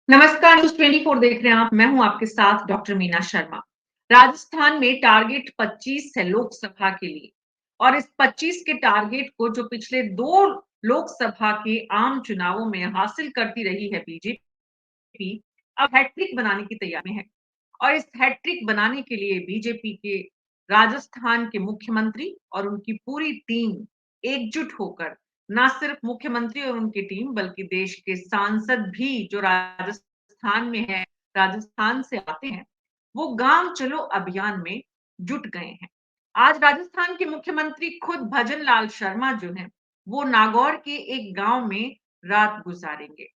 नमस्कार, न्यूज़ 24 देख रहे हैं आप। मैं हूं आपके साथ डॉक्टर मीना शर्मा। राजस्थान में टारगेट 25 है लोकसभा के लिए और इस 25 के टारगेट को जो पिछले 2 लोकसभा के आम चुनावों में हासिल करती रही है बीजेपी, अब हैट्रिक बनाने की तैयारी में है। और इस हैट्रिक बनाने के लिए बीजेपी के राजस्थान के मुख्यमंत्री और उनकी पूरी टीम एकजुट होकर ना सिर्फ मुख्यमंत्री और उनकी टीम बल्कि देश के सांसद भी जो राजस्थान में है, राजस्थान से आते हैं, वो गांव चलो अभियान में जुट गए हैं। आज राजस्थान के मुख्यमंत्री खुद भजन लाल शर्मा जो हैं, वो नागौर के एक गांव में रात गुजारेंगे।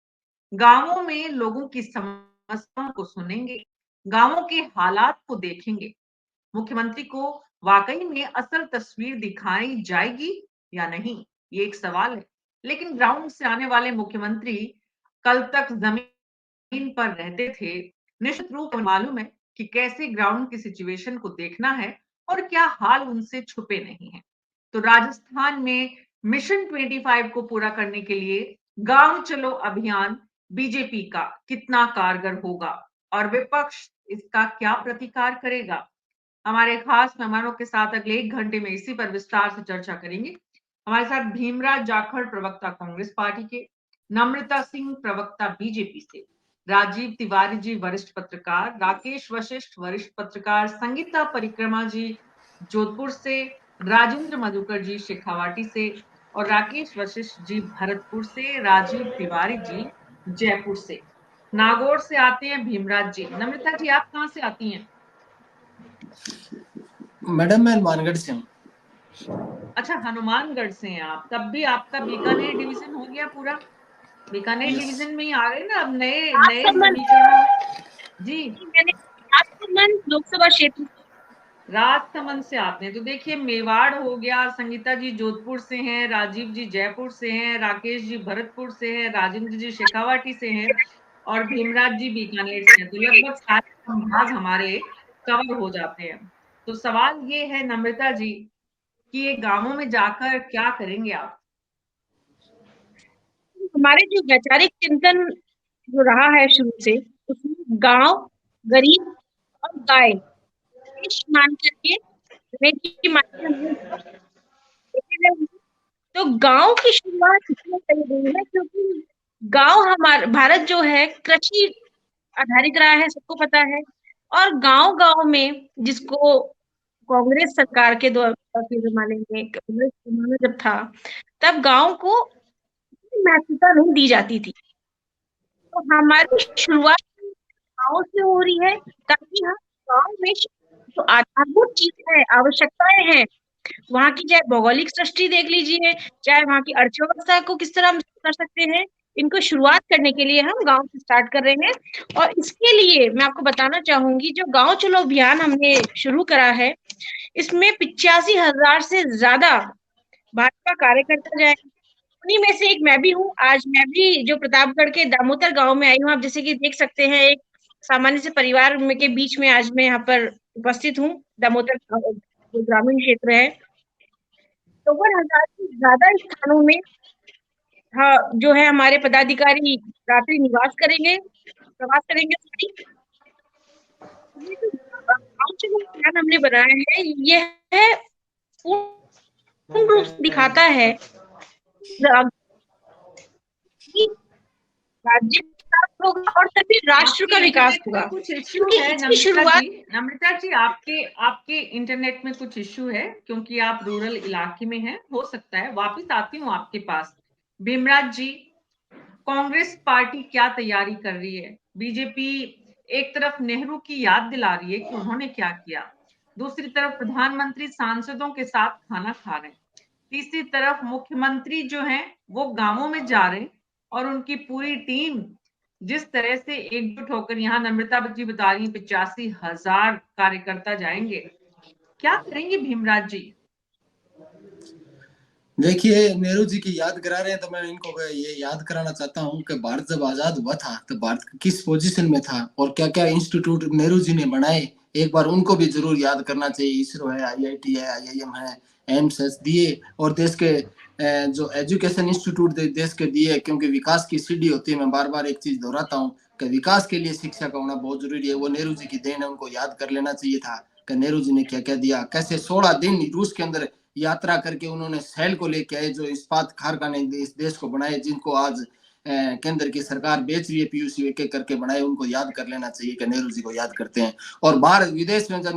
गांवों में लोगों की समस्याओं को सुनेंगे, गांवों के हालात को देखेंगे। मुख्यमंत्री को वाकई में असल तस्वीर दिखाई जाएगी या नहीं, ये एक सवाल है। लेकिन ग्राउंड से आने वाले मुख्यमंत्री कल तक जमीन पर रहते थे, निश्चित रूप से मालूम है कि कैसे ग्राउंड की सिचुएशन को देखना है और क्या हाल उनसे छुपे नहीं है। तो राजस्थान में मिशन 25 को पूरा करने के लिए गांव चलो अभियान बीजेपी का कितना कारगर होगा और विपक्ष इसका क्या प्रतिकार करेगा। हमारे खास मेहमानों के साथ अगले 1 घंटे में इसी पर विस्तार से चर्चा करेंगे। हमारे साथ भीमराज जाखड़ प्रवक्ता कांग्रेस पार्टी के, नम्रता सिंह प्रवक्ता बीजेपी से, राजीव तिवारी जी वरिष्ठ पत्रकार, राकेश वशिष्ठ वरिष्ठ पत्रकार, संगीता परिक्रमा जी जोधपुर से, राजेंद्र मधुकर जी शेखावाटी से और राकेश वशिष्ठ जी भरतपुर से, राजीव तिवारी जी जयपुर से। नागौर से आते हैं भीमराज जी। नम्रता जी आप कहाँ से आती हैं? मैडम मैं मानगढ़ से हूँ। अच्छा, हनुमानगढ़ से हैं आप। तब भी आपका बीकानेर डिवीजन हो गया पूरा। बीकानेर यस। डिवीजन में ही आ गए ना अब नए नए राजसमंद समीकरणों। जी, मैंने राजसमंद लोकसभा क्षेत्र राजसमंद से आते हैं। तो देखिए मेवाड़ हो गया, संगीता जी जोधपुर से हैं, राजीव जी जयपुर से हैं, राकेश जी भरतपुर से हैं, राजेंद्र जी शेखावाटी से हैं और भीमराज जी बीकानेर से हैं। तो लगभग सारे संभाग हमारे कवर हो जाते हैं। तो सवाल ये है नम्रता जी कि ये गांवों में जाकर क्या करेंगे आप? हमारे जो वैचारिक चिंतन जो रहा है शुरू से, उसमें गांव, गरीब और गाय देश मान करके अंग्रेजी की माध्यम में देखे गए हैं। तो गांव की शुरुआत इसलिए करी गई है क्योंकि गांव हमारा भारत जो है कृषि आधारित रहा है, सबको पता है। और गांव गांव में जिसको कांग्रेस सरकार के द्वारा के जमाने में, कांग्रेस जमाना जब था, तब गांव को महत्वता नहीं दी जाती थी। तो हमारी शुरुआत गाँव से हो रही है ताकि हम गाँव में जो आधारभूत चीज़ है, आवश्यकताएँ हैं, वहाँ की चाहे भौगोलिक सृष्टि देख लीजिए, चाहे वहाँ की अर्थव्यवस्था को किस तरह हम कर सकते हैं, इनको शुरुआत करने के लिए हम गाँव से स्टार्ट कर रहे हैं। और इसके लिए मैं आपको बताना चाहूँगी, जो गाँव चलो अभियान हमने शुरू करा है, इसमें 85,000 से ज़्यादा भाजपा कार्यकर्ता जाएँगे। उन्हीं में से एक मैं भी हूँ। आज मैं भी जो प्रतापगढ़ के दामोदर गाँव में आई हूँ। आप जैसे कि देख सकते हैं, एक सामान्य से परिवार में के बीच में आज मैं यहाँ पर उपस्थित हूँ। दामोदर गाँव जो ग्रामीण क्षेत्र है, 54,000 से ज़्यादा स्थानों में हाँ, जो है हमारे पदाधिकारी रात्रि निवास करेंगे, प्रवास करेंगे। सॉरी, ये जो गाँव चलो अभियान हमने बनाया है, ये है पूर्ण रूप से दिखाता है कि राज्य का विकास होगा और तभी राष्ट्र आपके का विकास इंटरनेट होगा, में कुछ इश्यू क्योंकि है इसकी नम्रता शुरुआत जी। नम्रता जी आपके आपके इंटरनेट में कुछ इश्यू है क्योंकि आप रूरल इलाके में हैं। हो सकता है, वापस आती हूँ आपके पास। भीमराज जी, कांग्रेस पार्टी क्या तैयारी कर रही है? बीजेपी एक तरफ नेहरू की याद दिला रही है कि उन्होंने क्या किया, दूसरी तरफ प्रधानमंत्री सांसदों के साथ खाना खा रहे हैं, तीसरी तरफ मुख्यमंत्री जो हैं वो गांवों में जा रहे हैं और उनकी पूरी टीम जिस तरह से एकजुट होकर यहाँ नम्रता जी बता रही हैं 85,000 कार्यकर्ता जाएंगे, क्या करेंगे भीमराज जी? देखिए नेहरू जी की याद करा रहे हैं तो मैं इनको ये याद कराना चाहता हूँ कि भारत जब आजाद हुआ था तो भारत किस पोजीशन में था और क्या क्या इंस्टीट्यूट नेहरू जी ने बनाए, एक बार उनको भी जरूर याद करना चाहिए। इसरो है, आईआईटी है, आईआईएम है, एम्स है दिए, और देश के जो एजुकेशन इंस्टीट्यूट देश के दिए, क्योंकि विकास की सीढ़ी होती है। मैं बार बार एक चीज दोहराता हूँ कि विकास के लिए शिक्षा का होना बहुत जरूरी है। वो नेहरू जी की देन है, उनको याद कर लेना चाहिए था कि नेहरू जी ने क्या क्या दिया, कैसे 16 दिन रूस के अंदर यात्रा करके उन्होंने सेल को लेके आए, जो इस्पात कारखाने इस देश को बनाए, जिनको आज केंद्र की सरकार बेच रही है, पीयूसी एक एक करके बनाए। उनको याद कर लेना चाहिए कि नेहरू जी को याद करते हैं। और बाहर विदेश में जब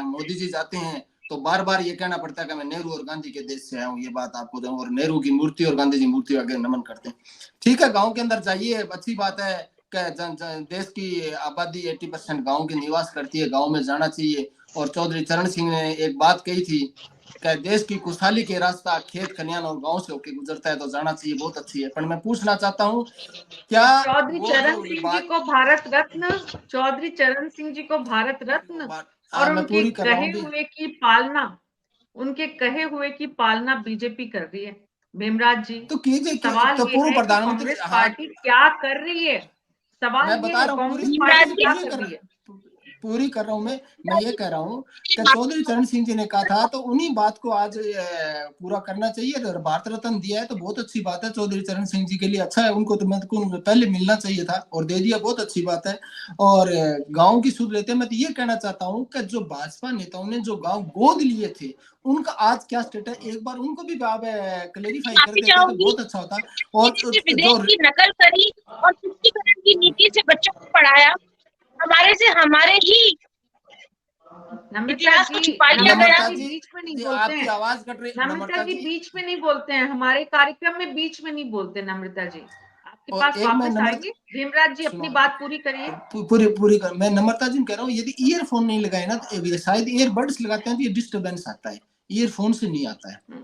मोदी जी जाते हैं तो बार बार ये कहना पड़ता है कि मैं नेहरू और गांधी के देश से आया हूँ, ये बात आपको दूं। और नेहरू की मूर्ति और गांधी जी मूर्ति आगे नमन करते हैं। ठीक है, गांव के अंदर जाइए, अच्छी बात है कि देश की आबादी 80% गांव की निवास करती है, गांव में जाना चाहिए। और चौधरी चरण सिंह ने एक बात कही थी कि देश की खुशहाली के रास्ता खेत खलियान और गांव से होकर गुजरता है, तो जाना चाहिए, बहुत अच्छी है। पर मैं पूछना चाहता हूँ, क्या चौधरी वो चरण जो सिंह जी बात, को भारत रत्न, चौधरी चरण सिंह जी को भारत रत्न और मैं उनके पूरी कर रहा कहे हूँ भी, हुए की पालना, उनके कहे हुए की पालना बीजेपी कर रही है। भीमराज जी, तो कीजिए, सवाल तो ये पूर्व है कि प्रधानमंत्री, कांग्रेस हाँ पार्टी क्या कर रही है? सवाल मैं ये बता है रहा हूँ, कांग्रेस भीमराज पार्टी जी क्या पूरी कर कर रही है? पूरी कर रहा हूँ मैं ये कह रहा हूँ कि चौधरी चरण सिंह जी ने कहा था, तो उन्हीं बात को आज पूरा करना चाहिए। और भारत रत्न दिया है तो बहुत अच्छी बात है, चौधरी चरण सिंह जी के लिए अच्छा है, उनको तो मैं पहले मिलना चाहिए था और दे दिया, बहुत अच्छी बात है। और गांव की सुध लेते हैं, मैं तो ये कहना चाहता हूँ कि जो भाजपा नेताओं ने जो गांव गोद लिए थे, उनका आज क्या स्टेटस है, एक बार उनको भी आप क्लेरिफाई कर माफी देते तो चाहूंगी, बहुत अच्छा होता। और से जो विदेश की नकल करी और तुष्टीकरण की नीति से बच्चों को पढ़ाया, हमारे ही नम्रता इतिहास को जी, छुपा लिया गया। नम्रता जी बीच में नहीं बोलते आपकी हैं। आवाज कट रही नम्रता नम्रता जी जी। बीच में नहीं बोलते हैं, हमारे कार्यक्रम में बीच में नहीं बोलते। नम्रता जी आपके और पास एक मैं वापस नम्रता, आएंगे। भीमराज जी अपनी सुनो, बात पूरी करिए। पूरी पूरी कर, मैं नम्रता जी कह रहा हूँ, यदि ईयरफोन नहीं लगाए ना, तो ये शायद ईयरबड्स लगाते हैं तो ये डिस्टरबेंस आता है, ईयरफोन से नहीं आता है।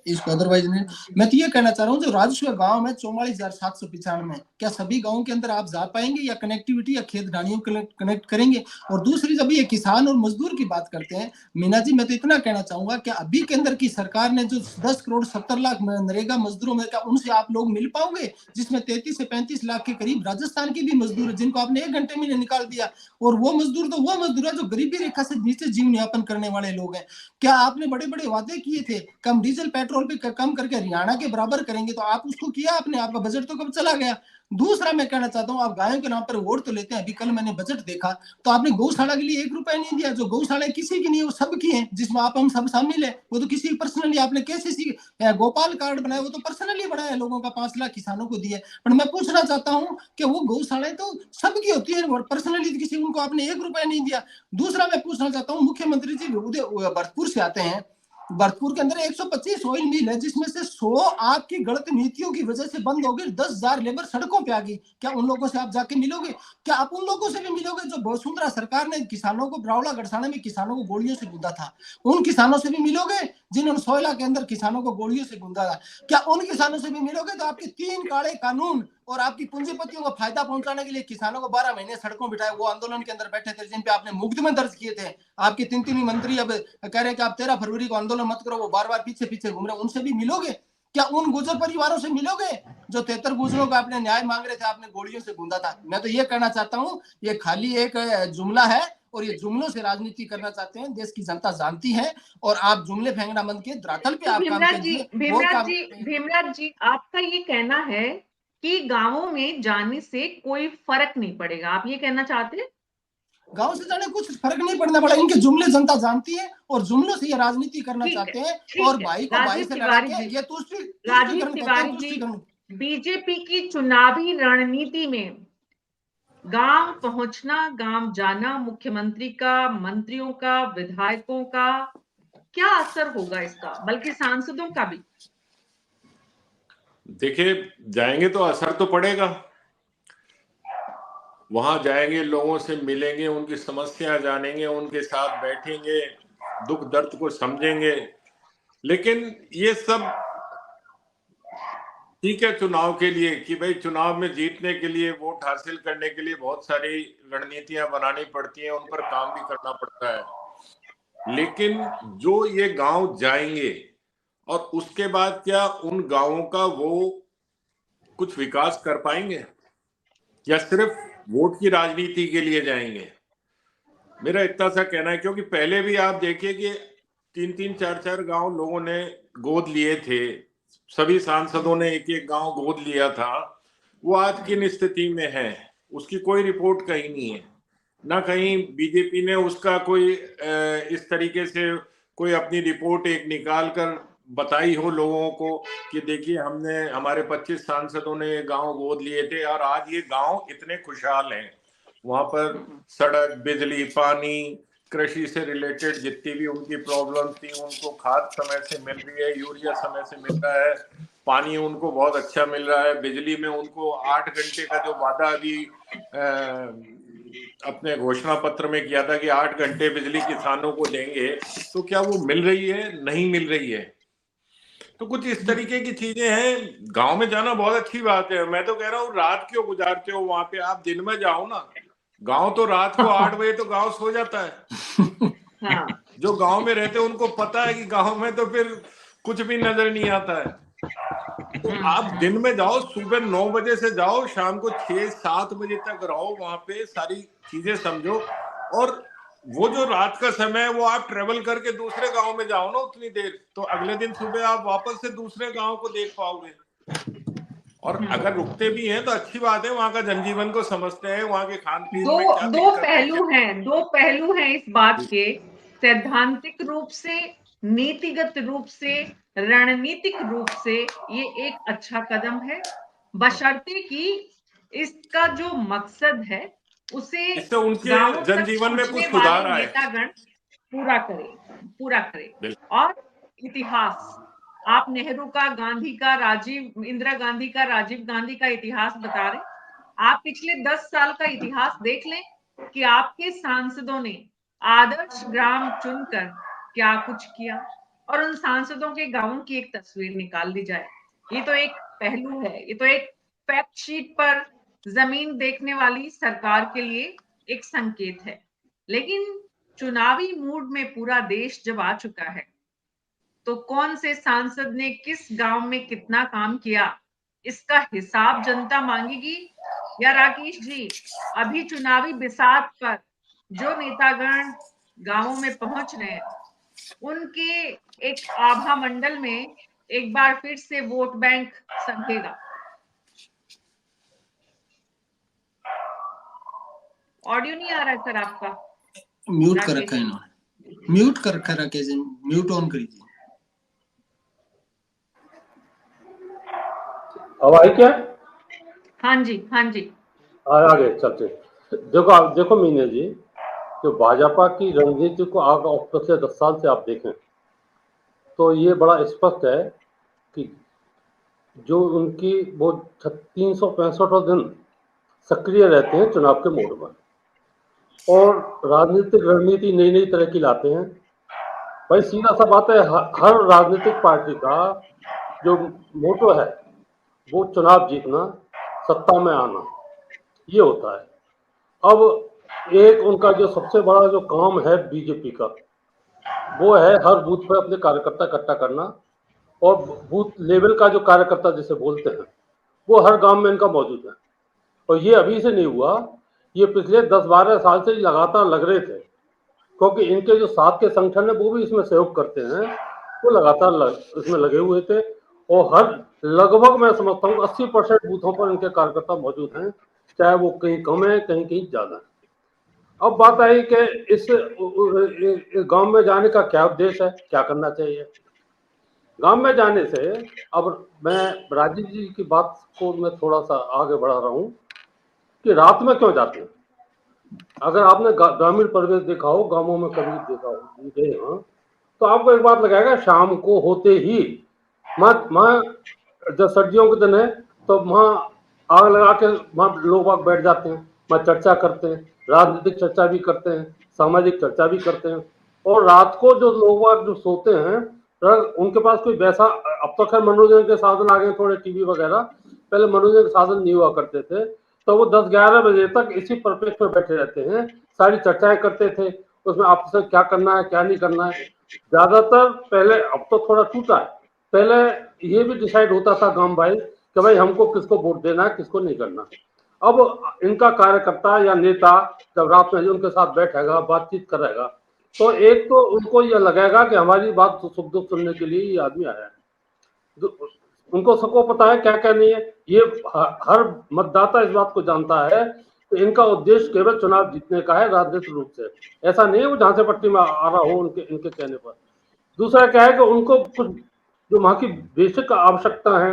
इसको अदरवाइज नहीं। मैं तो ये कहना चाह रहा हूँ, जो राजस्व गांव है 44,795, क्या सभी गांवों के अंदर आप जा पाएंगे, या कनेक्टिविटी या खेत ढाणियों कनेक्ट करेंगे? और दूसरी, जब ये किसान और मजदूर की बात करते हैं, मीना जी, मैं तो इतना कहना चाहूंगा कि अभी केंद्र की सरकार ने जो 10 करोड़ 70 लाख नरेगा मजदूरों में, क्या उनसे आप लोग मिल पाओगे? जिसमें 33 से 35 लाख के करीब राजस्थान के भी मजदूर है, जिनको आपने 1 घंटे में निकाल दिया। और वो मजदूर तो वो मजदूर है जो गरीबी रेखा से नीचे जीवन यापन करने वाले लोग हैं। क्या आपने बड़े बड़े वादे किए थे, कम डीजल पेट्रोल पे कम करके हरियाणा के बराबर करेंगे, तो आप उसको किया आपने? आपका बजट तो कब चला गया? दूसरा मैं कहना चाहता हूं, आप गायों के नाम पर वोट तो लेते हैं। अभी कल मैंने बजट देखा तो आपने गौशाला के लिए 1 रुपया नहीं दिया। जो गौशाला किसी की नहीं है, वो सबकी है, जिसमें आप हम सब शामिल है। वो तो किसी पर्सनली आपने कैसे गोपाल कार्ड बनाया, वो तो पर्सनली बनाया, लोगों का 5 लाख किसानों को दिया। पर मैं पूछना चाहता हूं कि वो गौशालाएं तो सबकी होती है, पर्सनली किसी उनको आपने 1 रुपया नहीं दिया। दूसरा मैं पूछना चाहता हूँ, मुख्यमंत्री जी भरतपुर से आते हैं, भरतपुर के अंदर 125 ऑयल मिल है, जिसमें से 100 आपकी गलत नीतियों की वजह से बंद हो गई। 10,000 लेबर सड़कों पे आ गई। क्या उन लोगों से आप जाके मिलोगे? क्या आप उन लोगों से भी मिलोगे जो वसुंधरा सरकार ने किसानों को, ब्रावला गढ़साना में किसानों को गोलियों से गूंदा था? उन किसानों से भी मिलोगे जिन्होंने सोयला के अंदर किसानों को गोलियों से गूंदा था? क्या उन किसानों से भी मिलोगे? तो आपके 3 काले कानून और आपकी पूंजीपतियों को फायदा पहुंचाने के लिए किसानों को 12 महीने सड़कों बिठाए, वो आंदोलन के अंदर बैठे थे, जिन पे आपने मुकदमे दर्ज किए थे। आपके 3 मंत्री अब कह रहे हैं कि आप 13 फरवरी को आंदोलन मत करो, वो बार बार पीछे पीछे घूम रहे हैं। उनसे भी मिलोगे? क्या उन गुजर परिवारों से मिलोगे जो 73 गुजरों का आपने न्याय मांग रहे थे, आपने गोलियों से गूंदा था? मैं तो ये कहना चाहता हूँ, ये खाली एक जुमला है और ये जुमलों से राजनीति करना चाहते हैं। देश की जनता जानती है, और आप जुमले फेंकना बंद के धरातल पे तो आप काम कीजिए, वो काम। भीमराज जी आपका ये कहना है कि गांवों में जाने से कोई फर्क नहीं पड़ेगा, आप ये कहना चाहते हैं? गांव से जाने कुछ फर्क नहीं पड़ने वाला, इनके जुमले जनता जानती है और जुमलों से ये राजनीति करना चाहते हैं। और ठीक है। भाई को भाई राजीव से लड़ा तिवारी के जी, ये तुष्टिकरण कहते हैं, तुष्टिकरण। बीजेपी की चुनावी रणनीति में गांव पहुंचना, गांव जाना, मुख्यमंत्री का, मंत्रियों का, विधायकों का क्या असर होगा इसका, बल्कि सांसदों का भी? देखिए, जाएंगे तो असर तो पड़ेगा। वहां जाएंगे, लोगों से मिलेंगे, उनकी समस्या जानेंगे, उनके साथ बैठेंगे, दुख दर्द को समझेंगे। लेकिन ये सब ठीक है चुनाव के लिए, कि भाई चुनाव में जीतने के लिए, वोट हासिल करने के लिए बहुत सारी रणनीतियां बनानी पड़ती हैं, उन पर काम भी करना पड़ता है। लेकिन जो ये गांव जाएंगे और उसके बाद क्या उन गांवों का वो कुछ विकास कर पाएंगे, या सिर्फ वोट की राजनीति के लिए जाएंगे? मेरा इतना सा कहना है, क्योंकि पहले भी आप देखिए कि 3-3, 4-4 गांव लोगों ने गोद लिए थे, सभी सांसदों ने एक एक गांव गोद लिया था। वो आज किन स्थिति में है? उसकी कोई रिपोर्ट कहीं नहीं है, ना कहीं बीजेपी ने उसका कोई इस तरीके से कोई अपनी रिपोर्ट एक निकाल कर बताई हो लोगों को कि देखिए हमने हमारे 25 सांसदों ने ये गांव गोद लिए थे और आज ये गांव इतने खुशहाल हैं। वहां पर सड़क, बिजली, पानी, कृषि से रिलेटेड जितनी भी उनकी प्रॉब्लम थी उनको खाद समय से मिल रही है, यूरिया समय से मिल रहा है, पानी उनको बहुत अच्छा मिल रहा है, बिजली में उनको 8 घंटे का जो वादा अभी अपने घोषणा पत्र में किया था कि 8 घंटे बिजली किसानों को देंगे, तो क्या वो मिल रही है? नहीं मिल रही है। तो कुछ इस तरीके की चीजें हैं। गांव में जाना बहुत अच्छी बात है, मैं तो कह रहा हूँ रात क्यों गुजारते हो वहां पे, आप दिन में जाओ ना। गांव तो रात को 8 बजे तो गांव सो जाता है। हाँ। जो गांव में रहते हैं उनको पता है कि गांव में तो फिर कुछ भी नजर नहीं आता है। तो आप दिन में जाओ, सुबह 9 बजे से जाओ, शाम को 6-7 बजे तक रहो वहां पे, सारी चीजें समझो। और वो जो रात का समय है वो आप ट्रेवल करके दूसरे गांव में जाओ ना उतनी देर, तो अगले दिन सुबह आप वापस से दूसरे गांव को देख पाओगे। और अगर रुकते भी हैं तो अच्छी बात है, वहां का जनजीवन को समझते हैं, वहां के खान पीन में क्या दो पहलू हैं इस बात के। सैद्धांतिक रूप से, नीतिगत रूप से, रणनीतिक रूप से ये एक अच्छा कदम है, बशर्ते कि इसका जो मकसद है उसे इससे उनके गांवों तक जनजीवन में पहुंचने कुछ सुधार वाले आए। नेतागण पूरा करे। बिल्कुल। और इतिहास, आप नेहरू का, गांधी का, इंदिरा गांधी का, राजीव गांधी का इतिहास बता रहे, आप पिछले 10 साल का इतिहास देख लें कि आपके सांसदों ने आदर्श ग्राम चुनकर क्या कुछ किया, और उन सांसदों के गांवों की एक तस्वीर निकाल ली जाए। ये तो एक पहलू है, ये तो एक फैक्ट शीट पर जमीन देखने वाली सरकार के लिए एक संकेत है। लेकिन चुनावी मूड में पूरा देश जब आ चुका है, तो कौन से सांसद ने किस गांव में कितना काम किया, इसका हिसाब जनता मांगेगी। या राकेश जी, अभी चुनावी बिसात पर जो नेतागण गांवों में पहुंच रहे हैं, उनके एक आभा मंडल में एक बार फिर से वोट बैंक संकेगा। ऑडियो नहीं आ रहा है सर आपका। म्यूट कर रखा है इन्होंने, म्यूट कर रखा है राकेश जी, म्यूट ऑन करिए। अब आई क्या? हाँ जी, हाँ जी। आगे चलते। देखो आप देखो मीना जी, जो भाजपा की रणनीति को आगे पिछले 10 साल से आप देखें तो ये बड़ा स्पष्ट है कि जो उनकी वो 365 दिन सक्रिय रहते हैं चुनाव के मोड में, और राजनीतिक रणनीति नई नई तरह की लाते हैं। भाई सीधा सा बात है, हर राजनीतिक पार्टी का जो मोटो है वो चुनाव जीतना, सत्ता में आना, ये होता है। अब एक उनका जो सबसे बड़ा जो काम है बीजेपी का, वो है हर बूथ पर अपने कार्यकर्ता इकट्ठा करना, और बूथ लेवल का जो कार्यकर्ता जिसे बोलते हैं वो हर गांव में इनका मौजूद है। और ये अभी से नहीं हुआ, ये पिछले 10-12 साल से लगातार लग रहे थे, क्योंकि इनके जो साथ के संगठन है वो भी इसमें सहयोग करते हैं, वो लगातार इसमें लगे हुए थे। और हर लगभग मैं समझता हूँ 80% बूथों पर इनके कार्यकर्ता मौजूद हैं, चाहे वो कहीं कम है कहीं कहीं ज्यादा है। अब बात आई कि इस गांव में जाने का क्या उद्देश्य है, क्या करना चाहिए। गांव में जाने से, अब मैं राजीव जी की बात को मैं थोड़ा सा आगे बढ़ा रहा हूँ कि रात में क्यों जाते हैं। अगर आपने ग्रामीण परिवेश देखा हो, गांवों में कभी देखा हो गए हो, तो आपको एक बात लगाएगा, शाम को होते ही वहाँ जब सर्दियों के दिन है तो वहाँ आग लगा के वहाँ लोग बैठ जाते हैं, वहाँ चर्चा करते हैं, राजनीतिक चर्चा भी करते हैं, सामाजिक चर्चा भी करते हैं। और रात को जो लोग जो सोते हैं, उनके पास कोई वैसा, अब तो खैर मनोरंजन के साधन आ गए थोड़े, टीवी वगैरह, पहले मनोरंजन के साधन नहीं हुआ करते थे, तो वो 10-11 बजे तक इसी परिप्रेक्ष्य में बैठे रहते हैं, सारी चर्चाएं करते थे, उसमें आपस में क्या करना है क्या नहीं करना है ज्यादातर। पहले, अब तो थोड़ा टूटा है, पहले ये भी डिसाइड होता था गांव भाई कि भाई हमको किसको वोट देना है किसको नहीं करना। अब इनका कार्यकर्ता या नेता जब रात में उनके साथ बैठेगा, बातचीत करेगा, तो एक तो उनको यह लगेगा कि हमारी बात सुख दुख सुनने के लिए ये आदमी आया है, उनको सबको पता है क्या क्या नहीं है। ये हर मतदाता इस बात को जानता है तो इनका उद्देश्य केवल चुनाव जीतने का है राजनीतिक रूप से, ऐसा नहीं है वो झांसे पट्टी में आ रहा हो इनके कहने पर। दूसरा क्या है कि उनको कुछ जो वहाँ की बेसिक आवश्यकता है,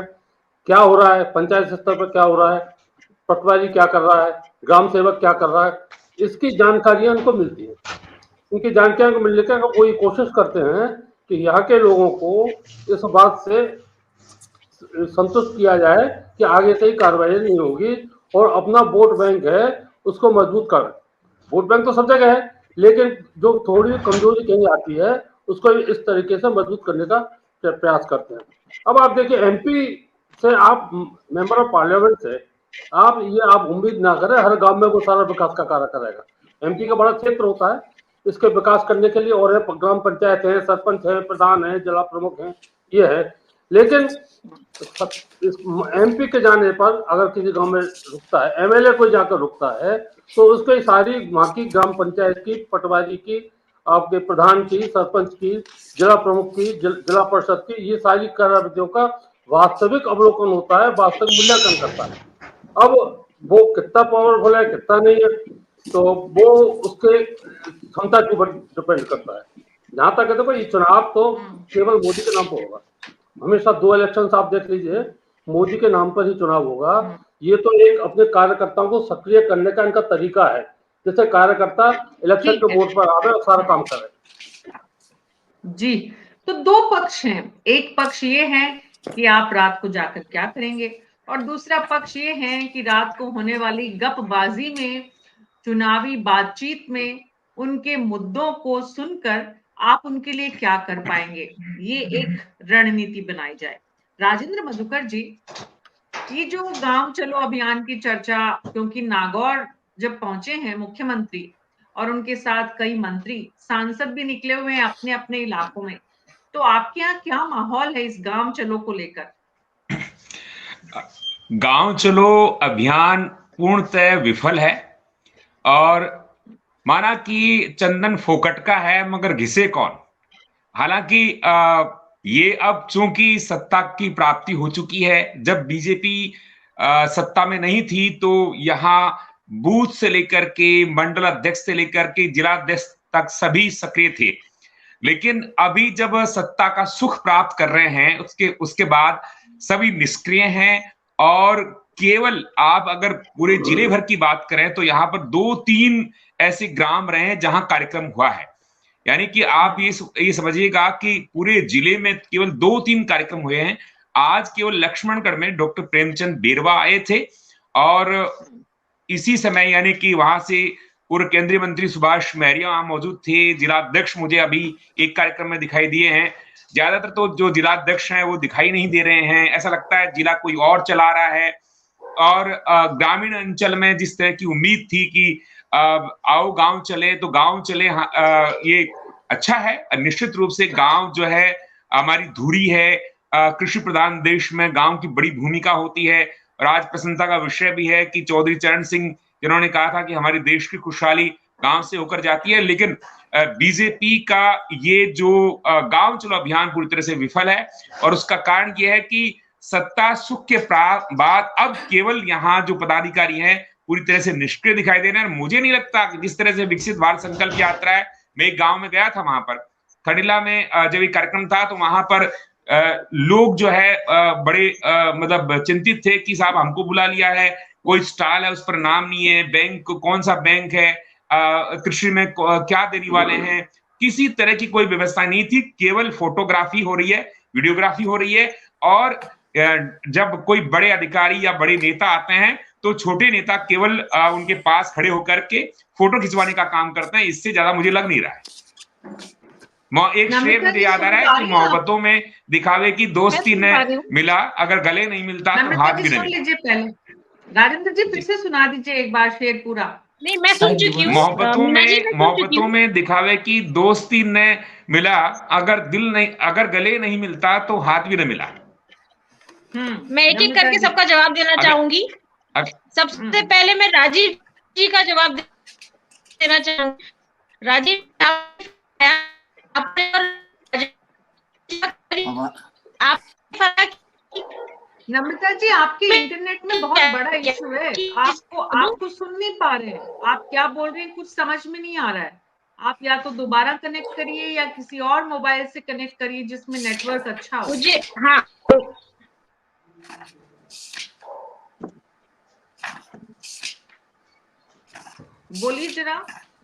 क्या हो रहा है पंचायत स्तर पर, क्या हो रहा है, पटवारी क्या कर रहा है, ग्राम सेवक क्या कर रहा है, इसकी जानकारियां उनको मिलती है। उनकी जानकारियों को मिलने का वो ये कोशिश करते हैं कि यहाँ के लोगों को इस बात से संतुष्ट किया जाए कि आगे से ही कार्रवाई नहीं होगी और अपना वोट बैंक है उसको मजबूत कर। वोट बैंक तो सब जगह है, लेकिन जो थोड़ी कमजोरी कहीं आती है उसको इस तरीके से मजबूत करने का प्रयास करते हैं। अब आप देखिए एमपी से, आप मेंबर ऑफ पार्लियामेंट से आप उम्मीद ना करें हर गांव में वो सारा विकास का कार्य करेगा। एमपी का बड़ा क्षेत्र होता है, इसके विकास करने के लिए और ग्राम पंचायत है, सरपंच है, प्रधान है, जिला प्रमुख है, ये है। लेकिन एमपी के जाने पर अगर किसी गांव में रुकता है, एमएलए कोई जाकर रुकता है, तो उसके सारी वहां की ग्राम पंचायत की, पटवारी की, आपके प्रधान की, सरपंच की, जिला प्रमुख की, जिला परिषद की, ये सारी गतिविधियों का वास्तविक अवलोकन होता है, वास्तविक मूल्यांकन करता है। अब वो कितना पावरफुल है कितना नहीं है, तो वो उसके क्षमता के ऊपर डिपेंड करता है। जहां तक है, देखो ये चुनाव तो केवल मोदी के नाम पर होगा। हमेशा 2 इलेक्शन आप देख लीजिए, मोदी के नाम पर ही चुनाव होगा। ये तो एक अपने कार्यकर्ताओं को सक्रिय करने का इनका तरीका है, जैसे कार्यकर्ता इलेक्शन के वोट पर आवे और सारा काम करे। जी, तो 2 पक्ष हैं। एक पक्ष ये है कि आप रात को जाकर क्या करेंगे, और दूसरा पक्ष ये है कि रात को होने वाली गपबाजी में, चुनावी बातचीत में उनके मुद्दों को सुनकर आप उनके लिए क्या कर पाएंगे, ये एक रणनीति बनाई जाए। राजेंद्र मधुकर जी, ये जो गांव चलो अभियान की चर्चा, क्योंकि नागौर जब पहुंचे हैं मुख्यमंत्री और उनके साथ कई मंत्री सांसद भी निकले हुए हैं अपने अपने इलाकों में, तो आपके यहाँ क्या माहौल है इस गांव चलो को लेकर? गांव चलो अभियान पूर्णतः विफल है और माना कि चंदन फोकट का है मगर घिसे कौन। हालांकि ये अब चूंकि सत्ता की प्राप्ति हो चुकी है, जब बीजेपी सत्ता में नहीं थी तो यहां बूथ से लेकर के मंडल अध्यक्ष से लेकर के जिला अध्यक्ष तक सभी सक्रिय थे। लेकिन अभी जब सत्ता का सुख प्राप्त कर रहे हैं उसके बाद सभी निष्क्रिय हैं और केवल आप अगर पूरे जिले भर की बात करें तो यहाँ पर 2-3 ऐसे ग्राम रहे हैं जहां कार्यक्रम हुआ है। यानी कि आप ये समझिएगा कि पूरे जिले में केवल 2-3 कार्यक्रम हुए हैं। आज केवल लक्ष्मणगढ़ में डॉक्टर प्रेमचंद बेरवा आए थे और इसी समय यानी कि वहां से पूर्व केंद्रीय मंत्री सुभाष महरिया वहां मौजूद थे। जिला अध्यक्ष मुझे अभी एक कार्यक्रम में दिखाई दिए हैं, ज्यादातर तो जो जिला अध्यक्ष हैं वो दिखाई नहीं दे रहे हैं, ऐसा लगता है जिला कोई और चला रहा है। और ग्रामीण अंचल में जिस तरह की उम्मीद थी कि आओ गांव चले, तो गांव चले ये अच्छा है। निश्चित रूप से गांव जो है हमारी धुरी है, कृषि प्रधान देश में गांव की बड़ी भूमिका होती है। और आज प्रसन्नता का विषय भी है कि चौधरी चरण सिंह जिन्होंने कहा था कि हमारे देश की खुशहाली गांव से होकर जाती है। लेकिन बीजेपी का ये जो गांव चलो अभियान पूरी तरह से विफल है और उसका कारण यह है कि सत्ता सुख के बाद अब केवल यहाँ जो पदाधिकारी हैं पूरी तरह से निष्क्रिय दिखाई दे रहे हैं। मुझे नहीं लगता कि जिस तरह से विकसित भारत संकल्प यात्रा है, मैं एक गांव में गया था, वहां पर खड़ीला में जब एक कार्यक्रम था तो वहां पर लोग जो है बड़े मतलब चिंतित थे कि साहब हमको बुला लिया है, कोई स्टॉल है उस पर नाम नहीं है, बैंक कौन सा बैंक है, कृषि में क्या देने वाले हैं, किसी तरह की कोई व्यवस्था नहीं थी। केवल फोटोग्राफी हो रही है, वीडियोग्राफी हो रही है और जब कोई बड़े अधिकारी या बड़े नेता आते हैं तो छोटे नेता केवल उनके पास खड़े होकर के फोटो खिंचवाने का काम करते हैं। इससे ज्यादा मुझे लग नहीं रहा है। एक शेर मुझे याद आ रहा है कि मोहब्बतों में दिखावे की दोस्ती ने मिला, अगर गले नहीं मिलता तो हाथ भी नहीं मिलता। लीजिए पहले राजेंद्र जी फिर से सुना दीजिए एक बार शेर पूरा। नहीं, मैं सुन चुकी हूँ। मोहब्बतों में दिखावे की दोस्ती ने मिला, अगर गले नहीं मिलता तो हाथ भी न मिला। मैं एक एक करके सबका जवाब देना चाहूंगी। सबसे पहले मैं राजीव जी का जवाब देना चाहूंगी। राजीव, आप नम्रता जी, आपके इंटरनेट में बहुत बड़ा इशू है, आपको सुन नहीं पा रहे हैं, आप क्या बोल रहे हैं कुछ समझ में नहीं आ रहा है। आप या तो दोबारा कनेक्ट करिए या किसी और मोबाइल से कनेक्ट करिए जिसमें नेटवर्क अच्छा हो। मुझे हाँ बोलिए जरा,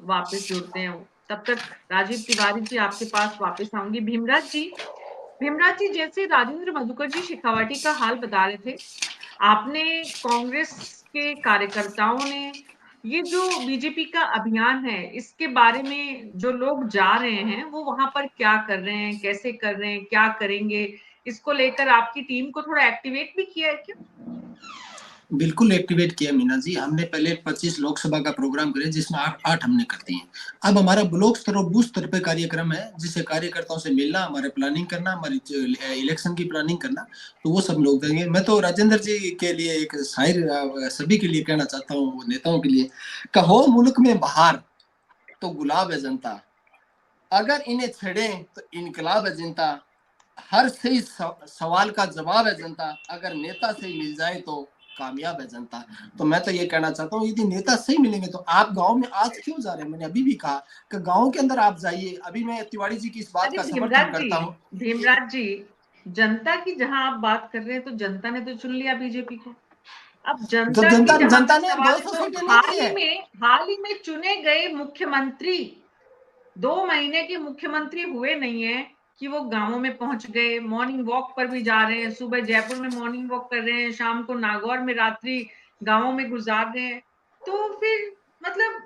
वापस जुड़ते हैं। तब तक राजीव तिवारी जी आपके पास वापस आऊंगी। भीमराज जी, जैसे राजेंद्र मधुकर जी शेखावाटी का हाल बता रहे थे, आपने कांग्रेस के कार्यकर्ताओं ने ये जो बीजेपी का अभियान है इसके बारे में, जो लोग जा रहे हैं वो वहां पर क्या कर रहे हैं, कैसे कर रहे हैं, क्या करेंगे, इसको लेकर आपकी टीम को थोड़ा एक्टिवेट भी किया है क्या? बिल्कुल एक्टिवेट किया मीना जी। हमने पहले 25 लोकसभा का प्रोग्राम करे जिसमें 8 हमने कर दिए। अब हमारा ब्लॉक स्तर और बूथ स्तर पे कार्यक्रम है जिससे कार्यकर्ताओं से मिलना, हमारे प्लानिंग करना, हमारी इलेक्शन की प्लानिंग करना, तो वो सब लोग देंगे। मैं तो राजेंद्र जी के लिए एक शायर सभी के लिए कहना चाहता हूँ, नेताओं के लिए, कहो मुल्क में बहार तो गुलाब है जनता, अगर इन्हें छेड़े तो इनकलाब है जनता, हर सही सवाल का जवाब है जनता, अगर नेता से मिल जाए तो कामयाब है जनता। तो मैं तो ये कहना चाहता हूँ, यदि नेता सही मिलेंगे तो आप गांव में आज क्यों जा रहे हैं? मैंने अभी भी कहा कि गांव के अंदर आप जाइए। अभी मैं तिवारी जी की इस बात का समर्थन करता हूँ। भीमराज जी, जनता की जहां आप बात कर रहे हैं तो जनता ने तो चुन लिया बीजेपी को। अब जो जनता की जहां जनता तक ने सवाल है 200 तो सीटें नहीं दी है। हाल ही में चुने गए मुख्यमंत्री 2 महीने के मुख्यमंत्री हुए नहीं है कि वो गांवों में पहुंच गए, मॉर्निंग वॉक पर भी जा रहे हैं, सुबह जयपुर में मॉर्निंग वॉक कर रहे हैं, शाम को नागौर में, रात्रि गांवों में गुजार रहे हैं। तो फिर मतलब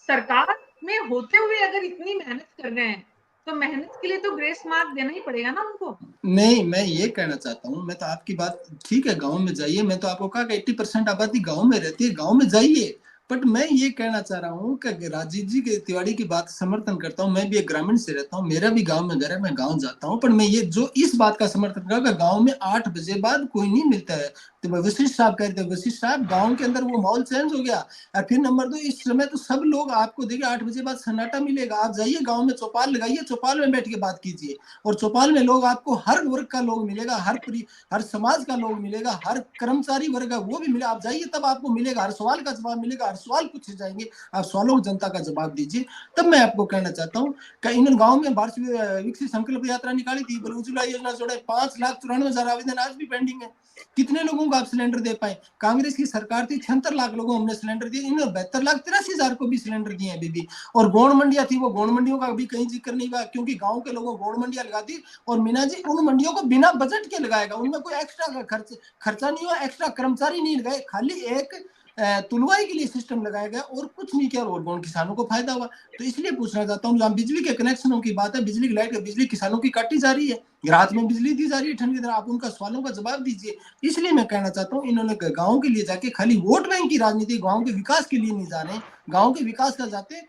सरकार में होते हुए अगर इतनी मेहनत कर रहे हैं तो मेहनत के लिए तो ग्रेस मार्क देना ही पड़ेगा ना उनको। नहीं, मैं ये कहना चाहता हूँ, मैं तो आपकी बात ठीक है, गांव में जाइए। मैं तो आपको कहा कि 80% आबादी गांव में रहती है, गांव में जाइए। बट मैं ये कहना चाह रहा हूँ कि राजीव जी के तिवारी की बात समर्थन करता हूँ। मैं भी एक ग्रामीण से रहता हूँ, मेरा भी गांव में घर है, मैं गांव जाता हूँ। पर मैं ये जो इस बात का समर्थन करा कि गांव में 8 बजे बाद कोई नहीं मिलता है। तो वशिष्ठ साहब कहते हैं, वशिष्ठ साहब गाँव के अंदर वो माहौल चेंज हो गया। और फिर नंबर 2, इस समय तो सब लोग आपको देखिए 8 बजे बाद सन्नाटा मिलेगा। आप जाइए गाँव में, चौपाल लगाइए, चौपाल में बैठ के बात कीजिए। और चौपाल में लोग आपको हर वर्ग का लोग मिलेगा, हर समाज का लोग मिलेगा, हर कर्मचारी वर्ग है वो भी मिलेगा। आप जाइए तब आपको मिलेगा, हर सवाल का जवाब मिलेगा, हर सवाल पूछे जाएंगे, आप सवालों को जनता का जवाब दीजिए। तब मैं आपको कहना चाहता हूँ कि इन गाँव में विकसित संकल्प यात्रा निकाली थी, उज्ज्वला योजना जोड़े, 5,94,000 आवेदन आज भी पेंडिंग है। कितने लोगों को आप सिलेंडर दे पाए? कांग्रेस की सरकार थी, 76 लाख लोगों हमने सिलेंडर दिए, इन्होंने 72,83,000 को भी सिलेंडर दिए अभी भी। और गौण मंडियां थी, वो गौण मंडियों का भी कहीं जिक्र नहीं हुआ, क्योंकि गांव के लोगों गौण मंडियां लगा दी। और मीना जी उन मंडियों को बिना बजट के लगाएगा, उनमें कोई एक्स्ट्रा खर्चा नहीं हुआ, एक्स्ट्रा कर्मचारी नहीं लगाए, खाली एक तुलवाई के लिए सिस्टम लगाया गया और कुछ नहीं किया, और किसानों को फायदा हुआ। तो इसलिए पूछना चाहता हूँ, जहाँ बिजली के कनेक्शनों की बात है, बिजली की लाइट, बिजली किसानों की काटी जा रही है, रात में बिजली दी जा रही है ठंड की तरह, आप उनका सवालों का जवाब दीजिए। इसलिए मैं कहना चाहता हूँ, इन्होंने गाँव के लिए जाके खाली वोट बैंक की राजनीति, गाँव के विकास के लिए नहीं जा रहे, गाँव के विकास का जाते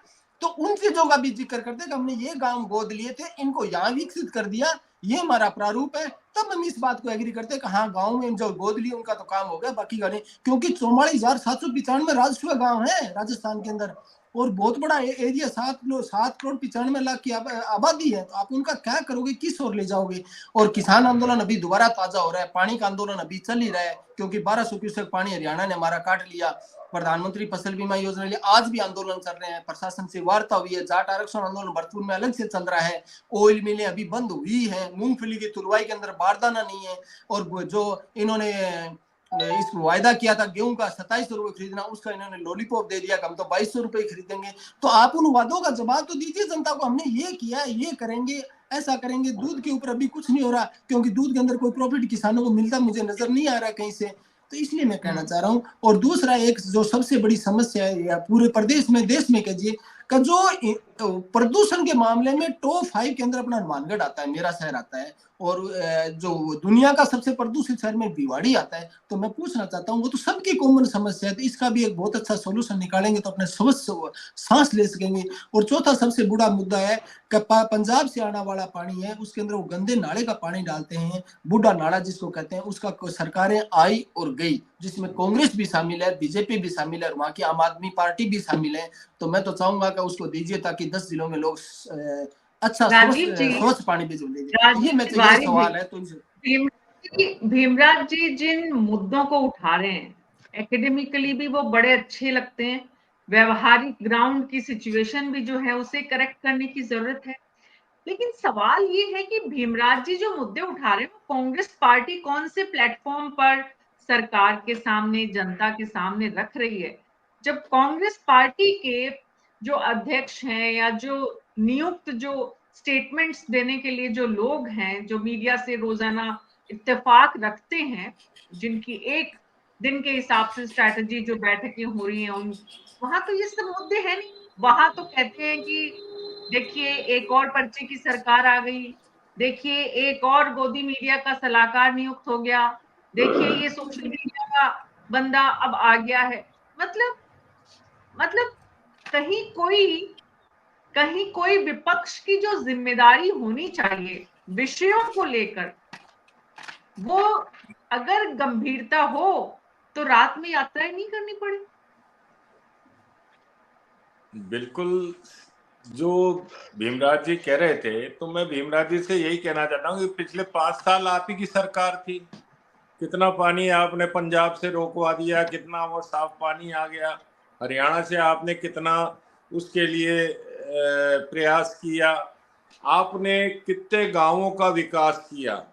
तो उन चीजों का भी जिक्र करते कि हमने ये गांव गोद लिए थे, इनको यहाँ विकसित कर दिया, ये हमारा प्रारूप है। तब हम इस बात को एग्री करते कि हाँ गांव में जो गोद लिए उनका तो काम हो गया, बाकी का नहीं। क्योंकि 44,795 राजस्व गांव है राजस्थान के अंदर, और बहुत बड़ा एरिया, 7,95,00,000 की आबादी है। तो आप उनका क्या करोगे, किस ओर ले जाओगे? और किसान आंदोलन अभी दोबारा ताजा हो रहा है, पानी का आंदोलन अभी चल ही रहा है, क्योंकि 1200 क्यूसेक पानी हरियाणा ने हमारा काट लिया। प्रधानमंत्री फसल बीमा योजना लिए आज भी आंदोलन चल रहे हैं, प्रशासन से वार्ता हुई है, जाट आरक्षण आंदोलन भरतपुर में अलग से चल रहा है, ऑयल मिलें अभी बंद हुई है, मूंगफली की तुलवाई के अंदर बारदाना नहीं है, और जो इन्होंने इस वायदा किया था गेहूं का 2700 रुपए खरीदना, उसका इन्होंने लॉलीपॉप दे दिया, हम तो 2200 रुपए खरीदेंगे। तो आप उन वादों का जवाब तो दीजिए जनता को, हमने ये किया, ये करेंगे, ऐसा करेंगे। दूध के ऊपर अभी कुछ नहीं हो रहा, क्योंकि दूध के अंदर कोई प्रॉफिट किसानों को मिलता मुझे नजर नहीं आ रहा कहीं से। तो इसलिए मैं कहना चाह रहा हूँ। और दूसरा एक जो सबसे बड़ी समस्या है, या पूरे प्रदेश में, देश में कहिए, का जो प्रदूषण के मामले में टॉप 5 के अंदर अपना हनुमानगढ़ आता है, मेरा शहर आता है, और जो दुनिया का सबसे प्रदूषित शहर में भिवाड़ी आता है। तो मैं पूछना चाहता हूँ, वो तो सबकी कॉमन समस्या है, तो इसका भी एक बहुत अच्छा सोल्यूशन निकालेंगे तो अपने सांस ले सकेंगे। और चौथा सबसे बड़ा मुद्दा है कि पंजाब से आने वाला पानी है, उसके अंदर वो गंदे नाले का पानी डालते हैं, बूढ़ा नाला जिसको कहते हैं, उसका सरकारें आई और गई, जिसमें कांग्रेस भी शामिल है, बीजेपी भी शामिल है, और वहां की आम आदमी पार्टी भी शामिल है। तो मैं तो चाहूंगा कि उसको दीजिए, ताकि 10 जिलों में लोग अच्छा स्वच्छ पानी भी जो ले। ये मैं तो ये सवाल है तो भीमराज जी जिन मुद्दों को उठा रहे हैं, एकेडमिकली भी वो बड़े अच्छे लगते हैं, व्यवहारिक ग्राउंड की सिचुएशन भी जो है उसे करेक्ट करने की जरूरत है। लेकिन सवाल ये है कि भीमराज जी जो मुद्दे उठा रहे हैं वो कांग्रेस पार्टी कौन से प्लेटफॉर्म पर सरकार के सामने, जनता के सामने रख रही है? जब कांग्रेस पार्टी के जो अध्यक्ष हैं या जो नियुक्त जो स्टेटमेंट्स देने के लिए जो लोग हैं, जो मीडिया से रोजाना इत्तेफाक रखते हैं, जिनकी एक दिन के हिसाब से स्ट्रैटेजी जो बैठकें हो रही हैं, उन वहां तो ये सब मुद्दे हैं नहीं। वहां तो कहते हैं कि देखिए एक और पर्चे की सरकार आ गई, देखिए एक और गोदी मीडिया का सलाहकार नियुक्त हो गया, देखिए ये सोशल मीडिया का बंदा अब आ गया है। मतलब कहीं कोई विपक्ष की जो जिम्मेदारी होनी चाहिए विषयों को लेकर, वो अगर गंभीरता हो तो रात में यात्राएं नहीं करनी पड़े। बिल्कुल, जो भीमराज जी कह रहे थे, तो मैं भीमराज जी से यही कहना चाहता हूँ कि पिछले 5 साल आप ही की सरकार थी, कितना पानी आपने पंजाब से रोकवा दिया, कितना वो साफ पानी आ गया, हरियाणा से आपने कितना उसके लिए प्रयास किया, आपने कितने गांवों का विकास किया।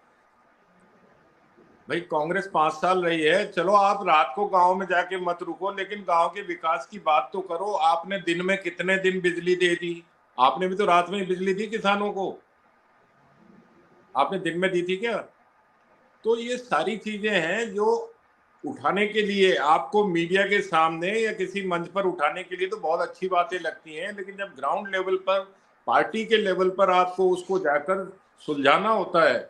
भाई कांग्रेस 5 साल रही है, चलो आप रात को गांव में जाके मत रुको, लेकिन गांव के विकास की बात तो करो। आपने दिन में कितने दिन बिजली दे दी? आपने भी तो रात में ही बिजली दी किसानों को, आपने दिन में दी थी क्या? तो ये सारी चीजें हैं जो उठाने के लिए आपको मीडिया के सामने या किसी मंच पर उठाने के लिए तो बहुत अच्छी बातें लगती हैं, लेकिन जब ग्राउंड लेवल पर, पार्टी के लेवल पर आपको उसको जाकर सुलझाना होता है,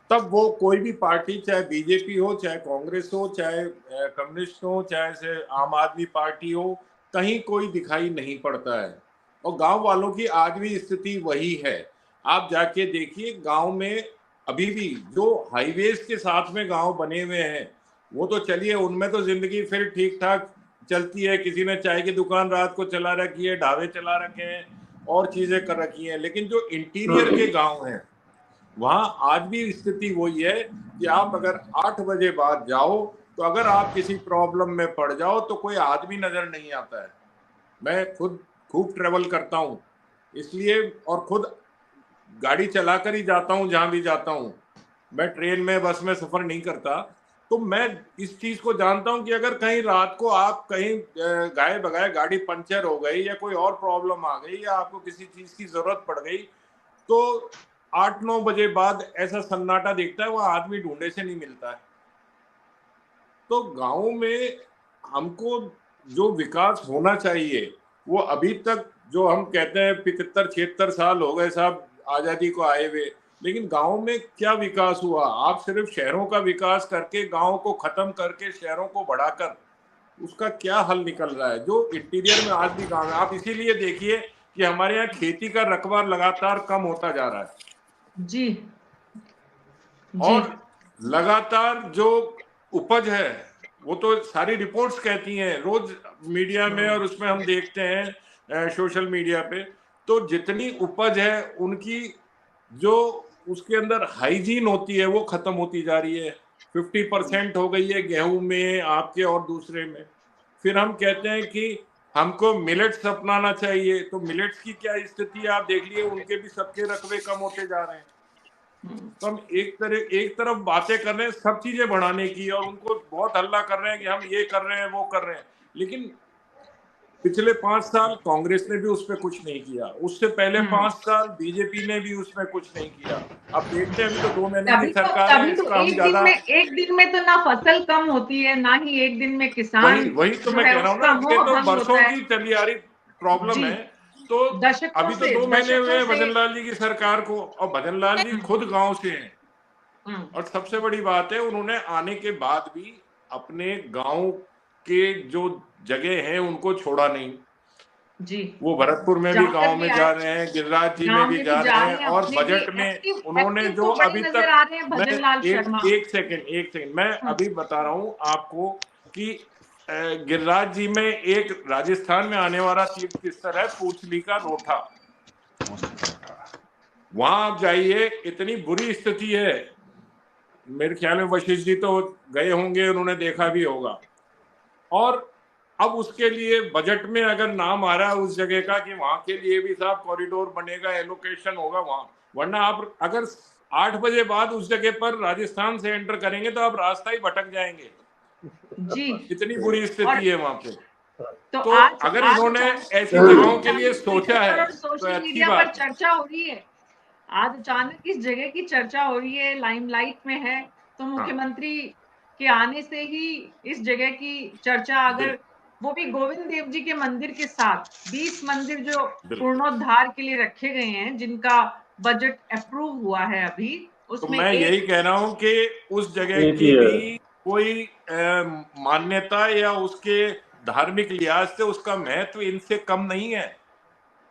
तब वो कोई भी पार्टी, चाहे बीजेपी हो, चाहे कांग्रेस हो, चाहे कम्युनिस्ट हो, चाहे से आम आदमी पार्टी हो, कहीं कोई दिखाई नहीं पड़ता है। और गांव वालों की आज भी स्थिति वही है। आप जाके देखिए गांव में अभी भी जो हाईवेज के साथ में गांव बने हुए हैं, वो तो चलिए उनमें तो जिंदगी फिर ठीक ठाक चलती है। किसी ने चाय की दुकान रात को चला रखी है, ढाबे चला रखे हैं और चीजें कर रखी हैं, लेकिन जो इंटीरियर के गांव हैं वहां आज भी स्थिति वही है कि आप अगर 8 बजे बाद जाओ तो अगर आप किसी प्रॉब्लम में पड़ जाओ तो कोई आदमी नजर नहीं आता है। मैं खुद खूब ट्रेवल करता हूँ इसलिए, और खुद गाड़ी चलाकर ही जाता हूँ जहां भी जाता हूँ। मैं ट्रेन में, बस में सफर नहीं करता, तो मैं इस चीज को जानता हूँ कि अगर कहीं रात को आप कहीं गाये बगाए गाड़ी पंचर हो गई या कोई और प्रॉब्लम आ गई या आपको किसी चीज की जरूरत पड़ गई, तो 8-9 बजे बाद ऐसा सन्नाटा दिखता है, वह आदमी ढूंढे से नहीं मिलता है। तो गाँव में हमको जो विकास होना चाहिए वो अभी तक, जो हम कहते हैं 75-76 साल हो गए साहब आजादी को आए हुए, लेकिन गाँव में क्या विकास हुआ? आप सिर्फ शहरों का विकास करके, गाँव को खत्म करके शहरों को बढ़ाकर उसका क्या हल निकल रहा है? जो इंटीरियर में आज भी गाँव है, आप इसीलिए देखिए कि हमारे यहाँ खेती का रकबा लगातार कम होता जा रहा है जी और लगातार जो उपज है वो तो सारी रिपोर्ट्स कहती हैं, रोज मीडिया में और उसमें हम देखते हैं सोशल मीडिया पे, तो जितनी उपज है उनकी जो उसके अंदर हाइजीन होती है वो खत्म होती जा रही है। 50% हो गई है गेहूं में, आपके और दूसरे में। फिर हम कहते हैं कि हमको मिलेट्स अपनाना चाहिए, तो मिलेट्स की क्या स्थिति है आप देख लिए, उनके भी सबके रकबे कम होते जा रहे हैं। तो हम एक तरफ बातें कर रहे हैं सब चीजें बढ़ाने की और उनको बहुत हल्ला कर रहे हैं कि हम ये कर रहे हैं वो कर रहे हैं, लेकिन पिछले 5 साल कांग्रेस ने भी उस पर कुछ नहीं किया, उससे पहले 5 साल बीजेपी ने भी उसमें कुछ नहीं किया। अब देखते हैं, अभी तो 2 महीने की सरकार है, इसका हम ज्यादा, एक दिन में तो ना फसल कम होती है, ना ही एक दिन में किसान, वही तो मैं कह रहा हूँ ना, ये तो बरसों की चली आ रही प्रॉब्लम है। तो अभी तो 2 महीने हुए हैं भजन लाल जी की सरकार को, और भजन लाल जी खुद गांव से हैं, और सबसे बड़ी बात है उन्होंने आने के बाद भी अपने गांव के जो जगह हैं उनको छोड़ा नहीं जी। वो भरतपुर में भी गांव में जा रहे हैं, गिरिराज जी में भी जा रहे हैं, और बजट में उन्होंने जो अभी तक, एक सेकंड मैं अभी बता रहा हूं आपको कि गिरिराज जी में एक राजस्थान में आने वाला तीर्थ स्थल है पूछली का रोठा, वहां आप जाइए, इतनी बुरी स्थिति है मेरे ख्याल में वशिष्ठ जी तो गए होंगे, उन्होंने देखा भी होगा। और अब उसके लिए बजट में अगर नाम आ रहा है उस जगह का कि वहां के लिए भी साहब कॉरिडोर बनेगा, एलोकेशन होगा वहां, वरना आप अगर 8 बजे बाद उस जगह पर राजस्थान से एंटर करेंगे तो आप रास्ता ही भटक जाएंगे, जी। इतनी बुरी और स्थिति है वहां पे। तो तो आज अगर आज इन्होंने अचानक ऐसी जगहों के लिए ट्विटर सोचा है और तो सोशल अच्छी मीडिया पर बात है। चर्चा हो रही है, आज अचानक इस जगह की चर्चा हो रही है, लाइमलाइट में है, तो हाँ, मुख्यमंत्री के आने से ही इस जगह की चर्चा, अगर वो भी गोविंद देव जी के मंदिर के साथ 20 मंदिर जो बिल्कुल। पूर्णोद्धार के लिए रखे गए हैं, जिनका बजट अप्रूव हुआ है अभी, तो उसमें मैं यही एक कह रहा हूं कि उस जगह एक की ही है। भी कोई मान्यता या उसके धार्मिक लिहाज से उसका महत्व इनसे कम नहीं है।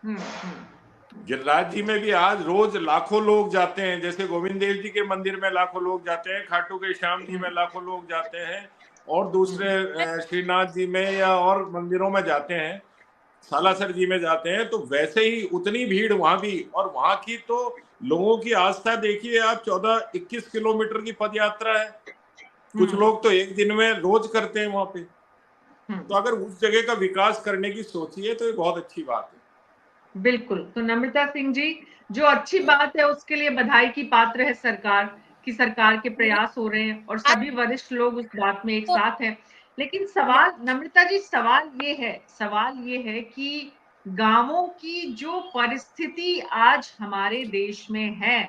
गिरिराज जी में भी आज रोज लाखों लोग जाते हैं, जैसे गोविंद देव जी के मंदिर में लाखों लोग जाते हैं, खाटू के श्याम जी में लाखों लोग जाते हैं, और दूसरे श्रीनाथ जी में या और मंदिरों में जाते हैं, सालासर जी में जाते हैं, तो वैसे ही उतनी भीड़ वहां भी। और वहां की तो लोगों की आस्था देखिए आप, 14-21 किलोमीटर की पद यात्रा है, कुछ लोग तो एक दिन में रोज करते हैं वहां पे। तो अगर उस जगह का विकास करने की सोचिए तो ये बहुत अच्छी बात है। बिल्कुल। तो नम्रता सिंह जी, जो अच्छी बात है उसके लिए बधाई की पात्र है सरकार, कि सरकार के प्रयास हो रहे हैं और सभी वरिष्ठ लोग उस बात में एक साथ हैं। लेकिन सवाल नम्रता जी, सवाल ये है कि गांवों की जो परिस्थिति आज हमारे देश में है,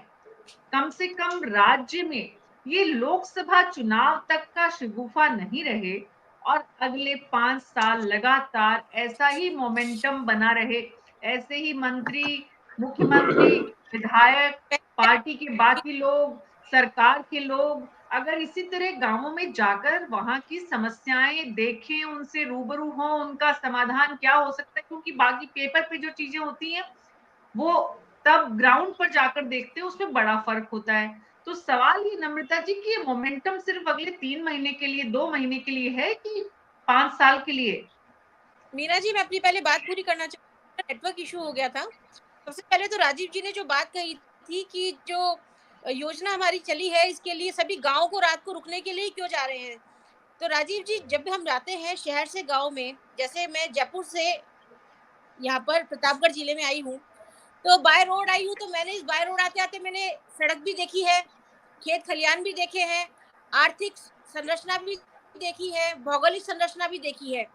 कम से कम राज्य में ये लोकसभा चुनाव तक का शगुफा नहीं रहे और अगले 5 साल लगातार ऐसा ही मोमेंटम बना रहे, ऐसे ही मंत्री, मुख्यमंत्री, विधायक, पार्टी के बाकी लोग, सरकार के लोग अगर इसी तरह गांवों में जाकर वहां की समस्याएं देखें, उनसे रूबरू हों, उनका समाधान क्या हो सकता है, क्योंकि बाकी पेपर पे जो चीजें होती हैं वो तब ग्राउंड पर जाकर देखते हैं, उसमें बड़ा फर्क होता है। तो सवाल ये नम्रता जी कि ये मोमेंटम सिर्फ अगले 3 महीने के लिए, 2 महीने के लिए है कि 5 साल के लिए? मीना जी, मैं अपनी पहले बात पूरी करना चाहूंगी, नेटवर्क इशू हो गया था। सबसे पहले तो राजीव जी ने जो बात कही थी कि जो योजना हमारी चली है, इसके लिए सभी गांव को रात को रुकने के लिए क्यों जा रहे हैं। तो राजीव जी, जब हम जाते हैं शहर से गांव में, जैसे मैं जयपुर से यहाँ पर प्रतापगढ़ जिले में आई हूँ, तो बाय रोड आई हूँ, तो मैंने इस बाय रोड आते आते मैंने सड़क भी देखी है, खेत खलियान भी देखे हैं, आर्थिक संरचना भी देखी है, भौगोलिक संरचना भी देखी है,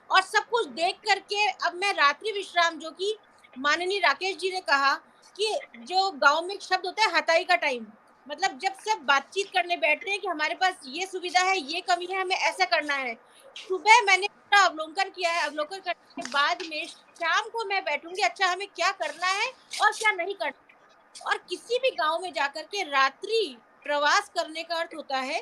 और सब कुछ देख करके अब मैं रात्रि विश्राम, जो कि माननीय राकेश जी ने कहा कि जो गांव में एक शब्द होता है हताई का टाइम, मतलब जब सब बातचीत करने बैठते हैं कि हमारे पास ये सुविधा है, ये कमी है, हमें ऐसा करना है। सुबह मैंने पूरा अवलोकन किया है, अवलोकन करने के बाद में शाम को मैं बैठूंगी, अच्छा हमें क्या करना है और क्या नहीं करना। और किसी भी गांव में जाकर के रात्रि प्रवास करने का अर्थ होता है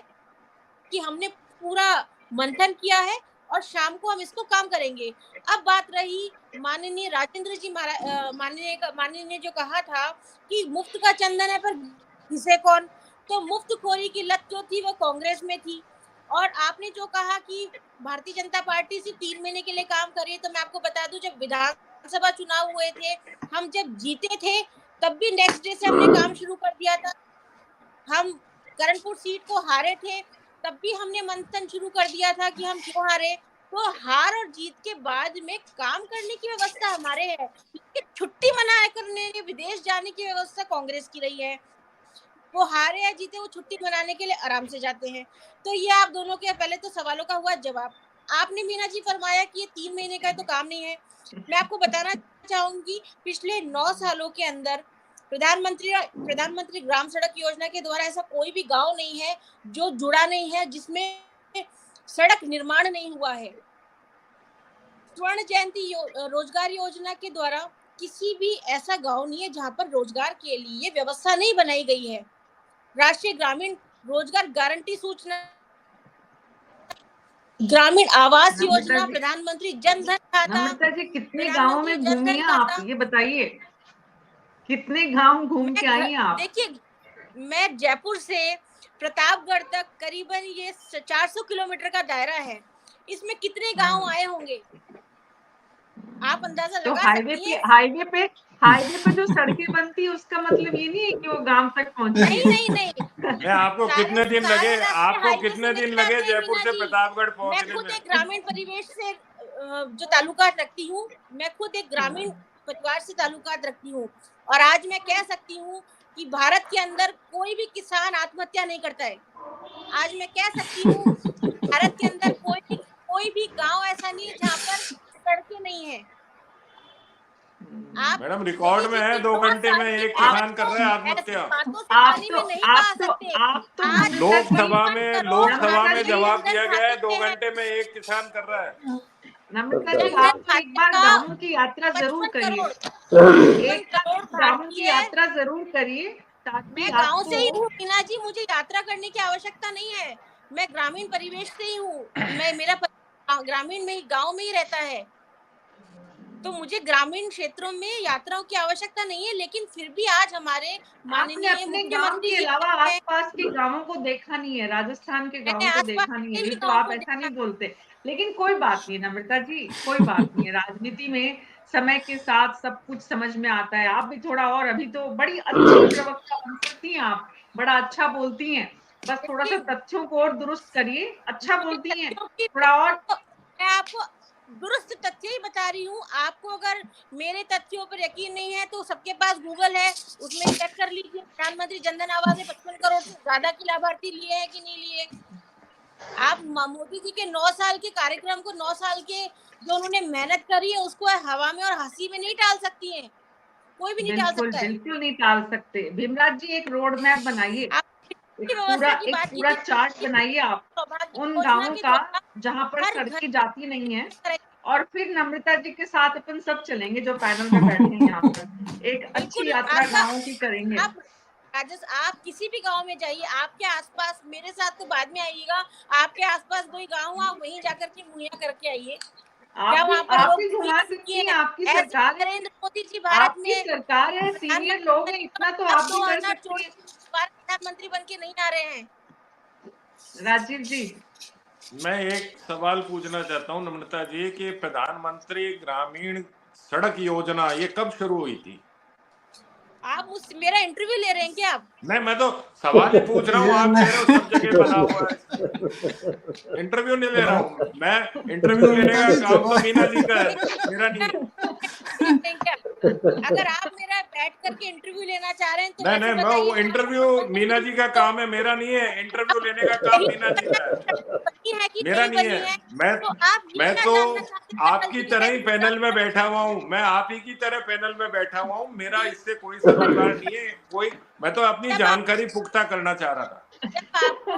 कि हमने पूरा मंथन किया है और शाम को हम इसको काम करेंगे। अब बात रही माननीय राजेंद्र जी माननीय ने जो कहा था कि मुफ्त का चंदन है पर घिसे कौन, तो मुफ्तखोरी की लत जो थी वो कांग्रेस में थी। और आपने जो कहा कि भारतीय जनता पार्टी सिर्फ 3 महीने के लिए काम कर रही है, तो मैं आपको बता दूं, जब विधानसभा चुनाव हुए थे, हम जब जीते थे तब भी नेक्स्ट डे से हमने काम शुरू कर दिया था। हम करणपुर सीट को हारे थे तब भी हमने मंथन शुरू कर दिया था कि हम क्यों हारे। तो हार और जीत के बाद में काम करने की व्यवस्था हमारे है, लेकिन छुट्टी मना करने, विदेश जाने की व्यवस्था कांग्रेस की रही है। वो हारे या जीते, वो छुट्टी मनाने के लिए आराम से जाते हैं। तो ये आप दोनों के पहले तो सवालों का हुआ जवाब। आपने मीना जी फरमाया कि ये 3 महीने का तो काम नहीं है। मैं आपको बताना चाहूंगी, पिछले 9 सालों के अंदर प्रधानमंत्री ग्राम सड़क योजना के द्वारा ऐसा कोई भी गांव नहीं है जो जुड़ा नहीं है, जिसमें सड़क निर्माण नहीं हुआ है। स्वर्ण जयंती रोजगार योजना के द्वारा किसी भी ऐसा गांव नहीं है जहां पर रोजगार के लिए व्यवस्था नहीं बनाई गई है। राष्ट्रीय ग्रामीण रोजगार गारंटी सूचना, ग्रामीण आवास योजना, प्रधानमंत्री जन धन खाता। नम्रता जी, कितने गांवों में घूमी हैं आप, ये बताइए, कितने गांव घूम के आई हैं आप? देखिए, मैं जयपुर से प्रतापगढ़ तक करीबन ये 400 किलोमीटर का दायरा है, इसमें कितने गांव आए होंगे आप अंदाजा तो लगा सकती हैं। हाईवे पर जो सड़कें बनती है उसका मतलब ये नहीं है कि वो गांव तक पहुंचे। नहीं नहीं नहीं, मैं आपको कितने दिन सारे लगे रास्ते आपको हाईवे कितने से दिन नहीं लगे आते, जयपुर मीना से जी। प्रतापगढ़ मैं पहुंचने खुद में? एक ग्रामीण परिवेश से जो ताल्लुकात रखती हूँ, मैं खुद एक ग्रामीण परिवार से ताल्लुकात रखती हूँ, और आज मैं कह सकती हूँ कि भारत के अंदर कोई भी किसान आत्महत्या नहीं करता है। आज मैं कह सकती हूँ कि भारत के अंदर कोई भी गांव ऐसा नहीं है जहाँ पर सड़कें नहीं है। आप मैडम रिकॉर्ड मोदी में जी है की 2 9 घंटे साल में के एक कार्य किसान कर को रहा है ऐसी आत्महत्या। बातों से पानी में नहीं बहा सकते। आप तो आज नम्रता जी, लोकसभा में 55 करोड़ जवाब ईंधन दिया गया है, घाटे 2 में है। घंटे में एक किसान कर रहा है। नम्रता अच्छा जी, अच्छा आप तो एक बार का गाँवों की यात्रा जरूर 55 करिए। करोड़ एक बार गाँवों की भारतीय, यात्रा जरूर करिए ताकि मैं गांव से ही आपको हूँ मीना जी, मुझे यात्रा करने की आवश्यकता नहीं है। मैं ग्रामीण परिवेश से ही हूँ, मेरा ग्रामीण में ही, गांव में ही रहता है, तो मुझे ग्रामीण क्षेत्रों में यात्राओं की आवश्यकता नहीं है। लेकिन फिर भी आज हमारे आपने माननीय अपने गांव मुख्यमंत्री के जी अलावा हैं, आसपास के गांवों को देखा नहीं है, राजस्थान के मैंने गांवों को आसपास देखा नहीं है, के भी ये तो गाँव आप को ऐसा देखा। नहीं बोलते। लेकिन कोई बात नहीं नम्रता जी, कोई बात नहीं है। राजनीति में समय के साथ सब कुछ समझ में आता है। आप भी थोड़ा और, अभी तो बड़ी अच्छी प्रवक्ता बन सकती हैं आप, बड़ा अच्छा बोलती हैं। बस थोड़ा सा देखिए, तथ्यों को और दुरुस्त करिए। अच्छा मुझे बोलती हैं तथ्यों की, थोड़ा और। मैं आपको दुरुस्त तथ्य ही बता रही हूँ। आपको अगर मेरे तथ्यों पर यकीन नहीं है तो सबके पास गूगल है, उसमें चेक कर लीजिए प्रधानमंत्री जनधन आवास में 55 करोड़ से ज्यादा के लाभार्थी लिए हैं कि नहीं लिए। आप मोदी जी के 9 साल के कार्यक्रम को, 9 साल के जो उन्होंने मेहनत करी है उसको हवा में और हंसी में नहीं टाल सकती हैं, कोई भी नहीं टाल बिल्कुल सकता है। बिल्कुल नहीं टाल सकते। भीमराज जी, एक रोड मैप बनाइए, आप की व्यवस्था की एक बात की पूरा थी, चार्ट बनाइए आप सौभाग्य उन योजना गांवों के का द्वारा जहां पर हर घर सड़कें जाती नहीं है। में और फिर नम्रता जी के साथ अपन सब चलेंगे जो पैनल में बैठे हैं यहाँ पर, एक अच्छी बिल्कुल यात्रा आपका, गांवों की करेंगे। आप आप किसी भी गांव में जाइए, आपके आसपास, मेरे साथ तो बाद में आइएगा, आपके आसपास कोई गांव हो, आप वहीं जाकर के मुहैया करके आइए। क्या वहां पर आप लोग भी दुखी घुमा हैं, सुखी सकती हैं, हैं? आपकी ऐसे सरकार है, नरेंद्र मोदी जी भारत आपकी में सरकार है, सीनियर लोग हैं, इतना तो आप भी कर 2000 सकती हैं। प्रधानमंत्री बन के नहीं आ रहे हैं। राजीव जी, मैं एक सवाल पूछना चाहता हूं नम्रता जी कि प्रधानमंत्री ग्रामीण सड़क योजना ये कब शुरू हुई थी? आप मुझसे मेरा इंटरव्यू ले रहे हैं क्या आप? नहीं, मैं तो सवाल ही पूछ रहा हूँ, ये आप मैं कह रहे हो सब जगह बना हुआ है इसमें। इंटरव्यू नहीं ले रहा हूँ मैं, इंटरव्यू लेने नम्रता का जी काम तो जवाब मीना जी का है, मेरा नहीं है। क्या? अगर आप मेरा बैठ करके इंटरव्यू लेना चाह रहे हैं तो नहीं वैसे नहीं, मैं बताइए वो इंटरव्यू मीना जी का काम है, मेरा नहीं है। इंटरव्यू लेने का काम मीना जी का है, बनी है कि मेरा नहीं नहीं बनी है। है, मैं तो आप ये मैं क्या तो जानना चाहते हैं आपकी अटल जी तरह ने ही कैसे पैनल में बैठा हुआ हूँ, मैं आप ही की तरह पैनल में बैठा हुआ हूँ, मेरा इससे कोई सरोकार नहीं है कोई। मैं तो अपनी जब आप जानकारी पुख्ता करना चाह रहा था। जब आपको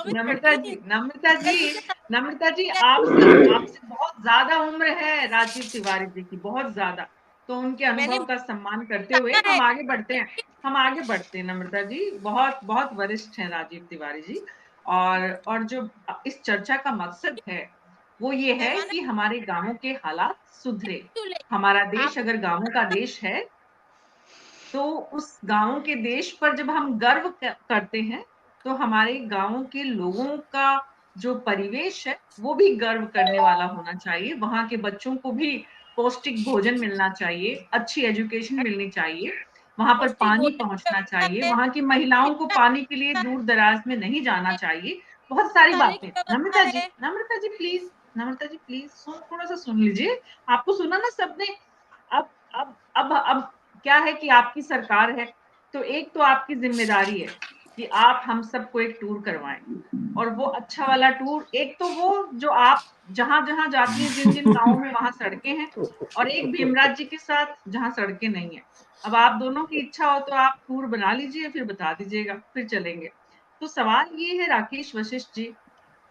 नम्रता जी, नम्रता जी, अटल के नम्रता जी, साथ आपसे बहुत ज्यादा उम्र है राजीव तिवारी जी की, बहुत ज्यादा। तो उनके मैंने अनुभव का सम्मान करते हुए कहा है, हम आगे बढ़ते हैं। हम आगे बढ़ते हैं नम्रता जी, बहुत बहुत वरिष्ठ हैं राजीव तिवारी जी। और जो इस चर्चा का मकसद है वो ये है पैमाना कि हमारे गांवों के हालात सुधरे। क्यों ले हमारा देश आप अगर गांवों का देश है तो उस गांवों के देश पर जब हम गर्व करते हैं तो हमारे गांवों के लोगों का जो परिवेश है वो भी गर्व करने वाला होना चाहिए। वहां के बच्चों को भी पौष्टिक भोजन मिलना चाहिए, अच्छी एजुकेशन मिलनी चाहिए, वहां पर पौष्टिक पानी भोजन पहुंचना चाहिए, है, वहां की महिलाओं को शिक्षा पानी के लिए दूर दराज में नहीं जाना चाहिए। बहुत सारी शौचालय बातें। की व्यवस्था है। नम्रता जी प्लीज, नम्रता जी प्लीज थोड़ा सा सुन लीजिए। आपको सुना ना सबने। अब अब क्या है कि आपकी सरकार है तो एक तो आपकी जिम्मेदारी है कि आप हम सबको एक टूर करवाएं। और वो अच्छा वाला टूर, एक तो वो जो आप जहां जहां जाती हैं, जिन जिन गांवों में वहां सड़कें हैं, और एक भीमराज जी के साथ जहां सड़कें नहीं है। अब आप दोनों की इच्छा हो तो आप टूर बना लीजिए, फिर बता दीजिएगा, फिर चलेंगे। तो सवाल ये है राकेश वशिष्ठ जी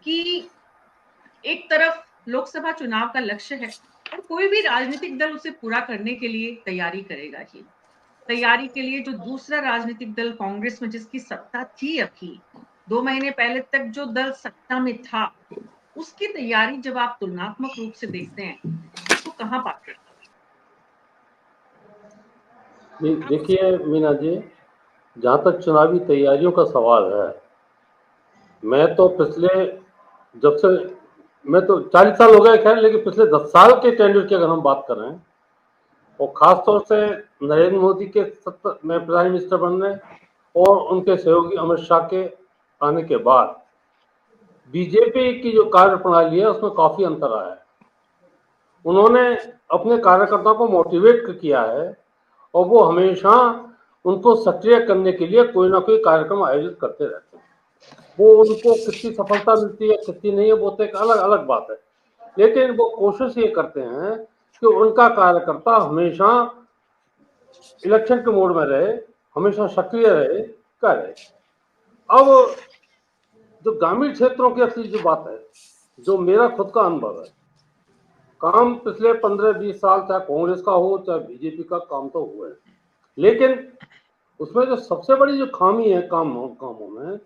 कि एक तरफ लोकसभा चुनाव का लक्ष्य है और कोई भी राजनीतिक दल उसे पूरा करने के लिए तैयारी करेगा ही। तैयारी के लिए जो दूसरा राजनीतिक दल कांग्रेस में जिसकी सत्ता थी, अभी 2 महीने पहले तक जो दल सत्ता में था, उसकी तैयारी जब आप तुलनात्मक रूप से देखते हैं तो कहां पाते हैं? देखिए मीना जी, जहाँ तक चुनावी तैयारियों का सवाल है, मैं तो पिछले जब से मैं तो 40 साल हो गए खैर, लेकिन पिछले 10 साल के टेंडर की अगर हम बात कर रहे हैं और खासतौर से नरेंद्र मोदी के में प्राइम मिनिस्टर बनने और उनके सहयोगी अमित शाह के आने के बाद बीजेपी की जो कार्य प्रणाली है उसमें काफी अंतर आया है। उन्होंने अपने कार्यकर्ताओं को मोटिवेट किया है और वो हमेशा उनको सक्रिय करने के लिए कोई ना कोई कार्यक्रम आयोजित करते रहते हैं। वो उनको कितनी सफलता मिलती है कितनी नहीं है वो तो एक अलग अलग बात है, लेकिन वो कोशिश ये करते हैं कि उनका कार्यकर्ता हमेशा इलेक्शन के मोड में रहे, हमेशा सक्रिय रहे, करे। अब जो ग्रामीण क्षेत्रों की असली जो बात है, जो मेरा खुद का अनुभव है, काम पिछले 15-20 साल चाहे कांग्रेस का हो चाहे बीजेपी का, काम तो हुआ है, लेकिन उसमें जो सबसे बड़ी जो खामी है कामों में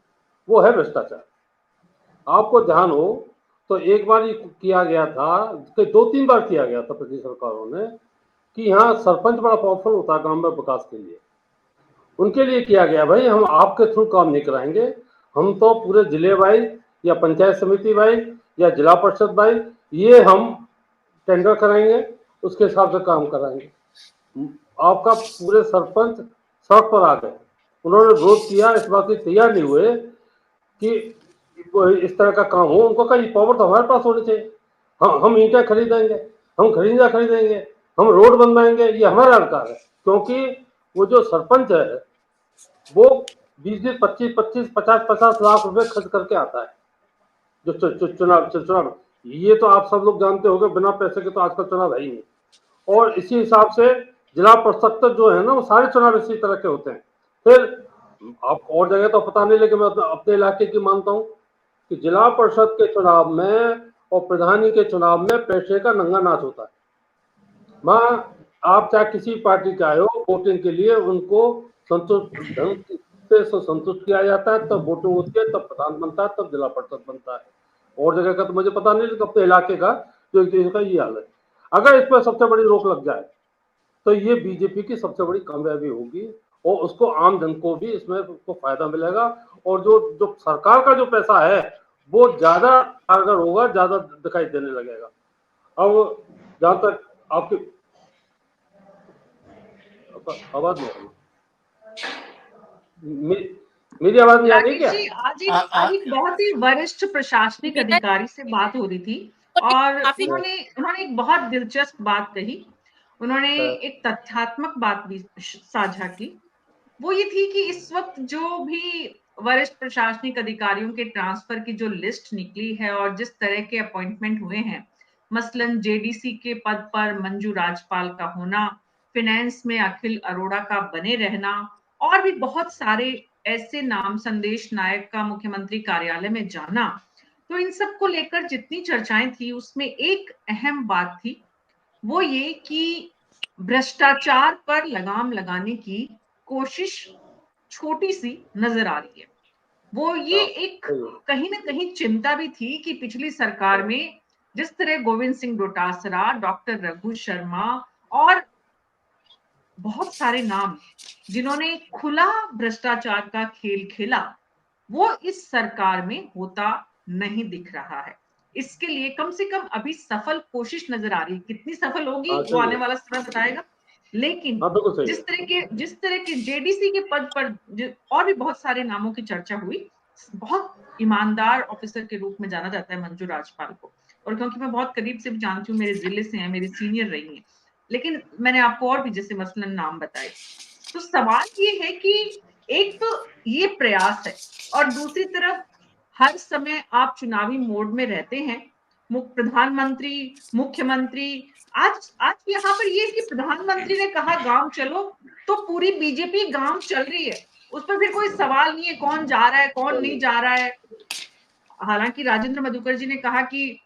वो है भ्रष्टाचार। आपको ध्यान हो तो एक बार ये किया गया था कि 2-3 बार किया गया था पिछली सरकारों ने कि यहाँ सरपंच बड़ा पावरफुल होता है ग्राम में विकास के लिए। उनके लिए किया गया भाई हम आपके थ्रू काम नहीं कराएंगे, हम तो पूरे जिले वाइज या पंचायत समिति वाइज या जिला परिषद वाइज ये हम टेंडर कराएंगे, उसके हिसाब से काम कराएंगे। आपका पूरे सरपंच सड़क पर आ गए, उन्होंने विरोध किया, इस बात के तैयार नहीं हुए कि इस तरह का काम हो। उनको कहा पावर तो हमारे पास होनी चाहिए, हम ईंटें खरीदेंगे, हम खरीदेंगे, हम रोड बनवाएंगे, ये हमारा अधिकार है। क्योंकि वो जो सरपंच है वो 20-20, 25-25, 50-50 लाख रुपए खर्च करके आता है जो चुनाव। ये तो आप सब लोग जानते होंगे, बिना पैसे के तो आजकल चुनाव है ही नहीं। और इसी हिसाब से जिला परिषद तक जो है ना वो सारे चुनाव इसी तरह के होते हैं। फिर आप और जगह तो पता नहीं, लेकिन मैं अपने इलाके की मानता हूँ कि जिला परिषद के चुनाव में और प्रधानी के चुनाव में पैसे का नंगा नाच होता है। माँ आप चाहे किसी पार्टी के आए हो, वोटिंग के लिए उनको संतुष्ट ढंग से संतुष्ट किया जाता है, तब वोटिंग होती है, तब प्रधान बनता है, तब जिला परिषद बनता है। और जगह का तो मुझे पता नहीं, लेकिन अपने इलाके का जो इसका ये हाल है। अगर इस पर सबसे बड़ी रोक लग जाए तो ये बीजेपी की सबसे बड़ी कामयाबी होगी और उसको आम जन को भी इसमें उसको फायदा मिलेगा। और जो सरकार का जो पैसा है वो ज्यादा कारगर होगा, ज्यादा दिखाई देने लगेगा। अब जहां तक आपकी आवाज नहीं आ रही, मेरी आवाज नहीं आ रही क्या? जी, आज एक बहुत ही वरिष्ठ प्रशासनिक अधिकारी से बात हो रही थी और उन्होंने एक बहुत दिलचस्प बात कही। उन्होंने एक तथ्यात्मक बात भी साझा की। वो ये थी कि इस वक्त जो भी वरिष्ठ प्रशासनिक अधिकारियों के ट्रांसफर की जो लिस्ट निकली है और जिस तरह के अपॉइंटमेंट हुए हैं, मसलन जेडीसी के पद पर मंजू राजपाल का होना, फिनेंस में अखिल अरोड़ा का बने रहना और भी बहुत सारे ऐसे नाम, संदेश नायक का मुख्यमंत्री कार्यालय में जाना, तो इन सब को लेकर जितनी चर्चाएं थी उसमें एक अहम बात थी, वो ये कि भ्रष्टाचार पर लगाम लगाने की कोशिश छोटी सी नजर आ रही है। वो ये एक कहीं ना कहीं चिंता भी थी कि पिछली सरकार में जिस तरह गोविंद सिंह डोटासरा, डॉक्टर रघु शर्मा और बहुत सारे नाम जिन्होंने खुला भ्रष्टाचार का खेल खेला, वो इस सरकार में होता नहीं दिख रहा है। इसके लिए कम से कम अभी सफल कोशिश नजर आ रही है। कितनी सफल होगी वो आने वाला समय बताएगा। लेकिन जिस तरह के जेडीसी के पद पर और भी बहुत सारे नामों की चर्चा हुई, बहुत ईमानदार ऑफिसर के रूप में जाना जाता है मंजू राजपाल को, और क्योंकि मैं बहुत करीब से भी जानती हूँ, मेरे जिले से हैं, मेरी सीनियर रही हैं, लेकिन मैंने आपको और भी जैसे मसलन नाम बताए। तो सवाल ये है कि एक तो ये प्रयास है और दूसरी तरफ हर समय आप चुनावी मोड में रहते हैं। प्रधानमंत्री, मुख्यमंत्री, आज यहाँ पर ये कि प्रधानमंत्री ने कहा गांव चलो, तो पूरी बीजेपी गांव चल रही है, उस पर फिर कोई सवाल नहीं है कौन जा रहा है कौन नहीं जा रहा है। हालांकि राजेंद्र मधुकर जी ने कहा कि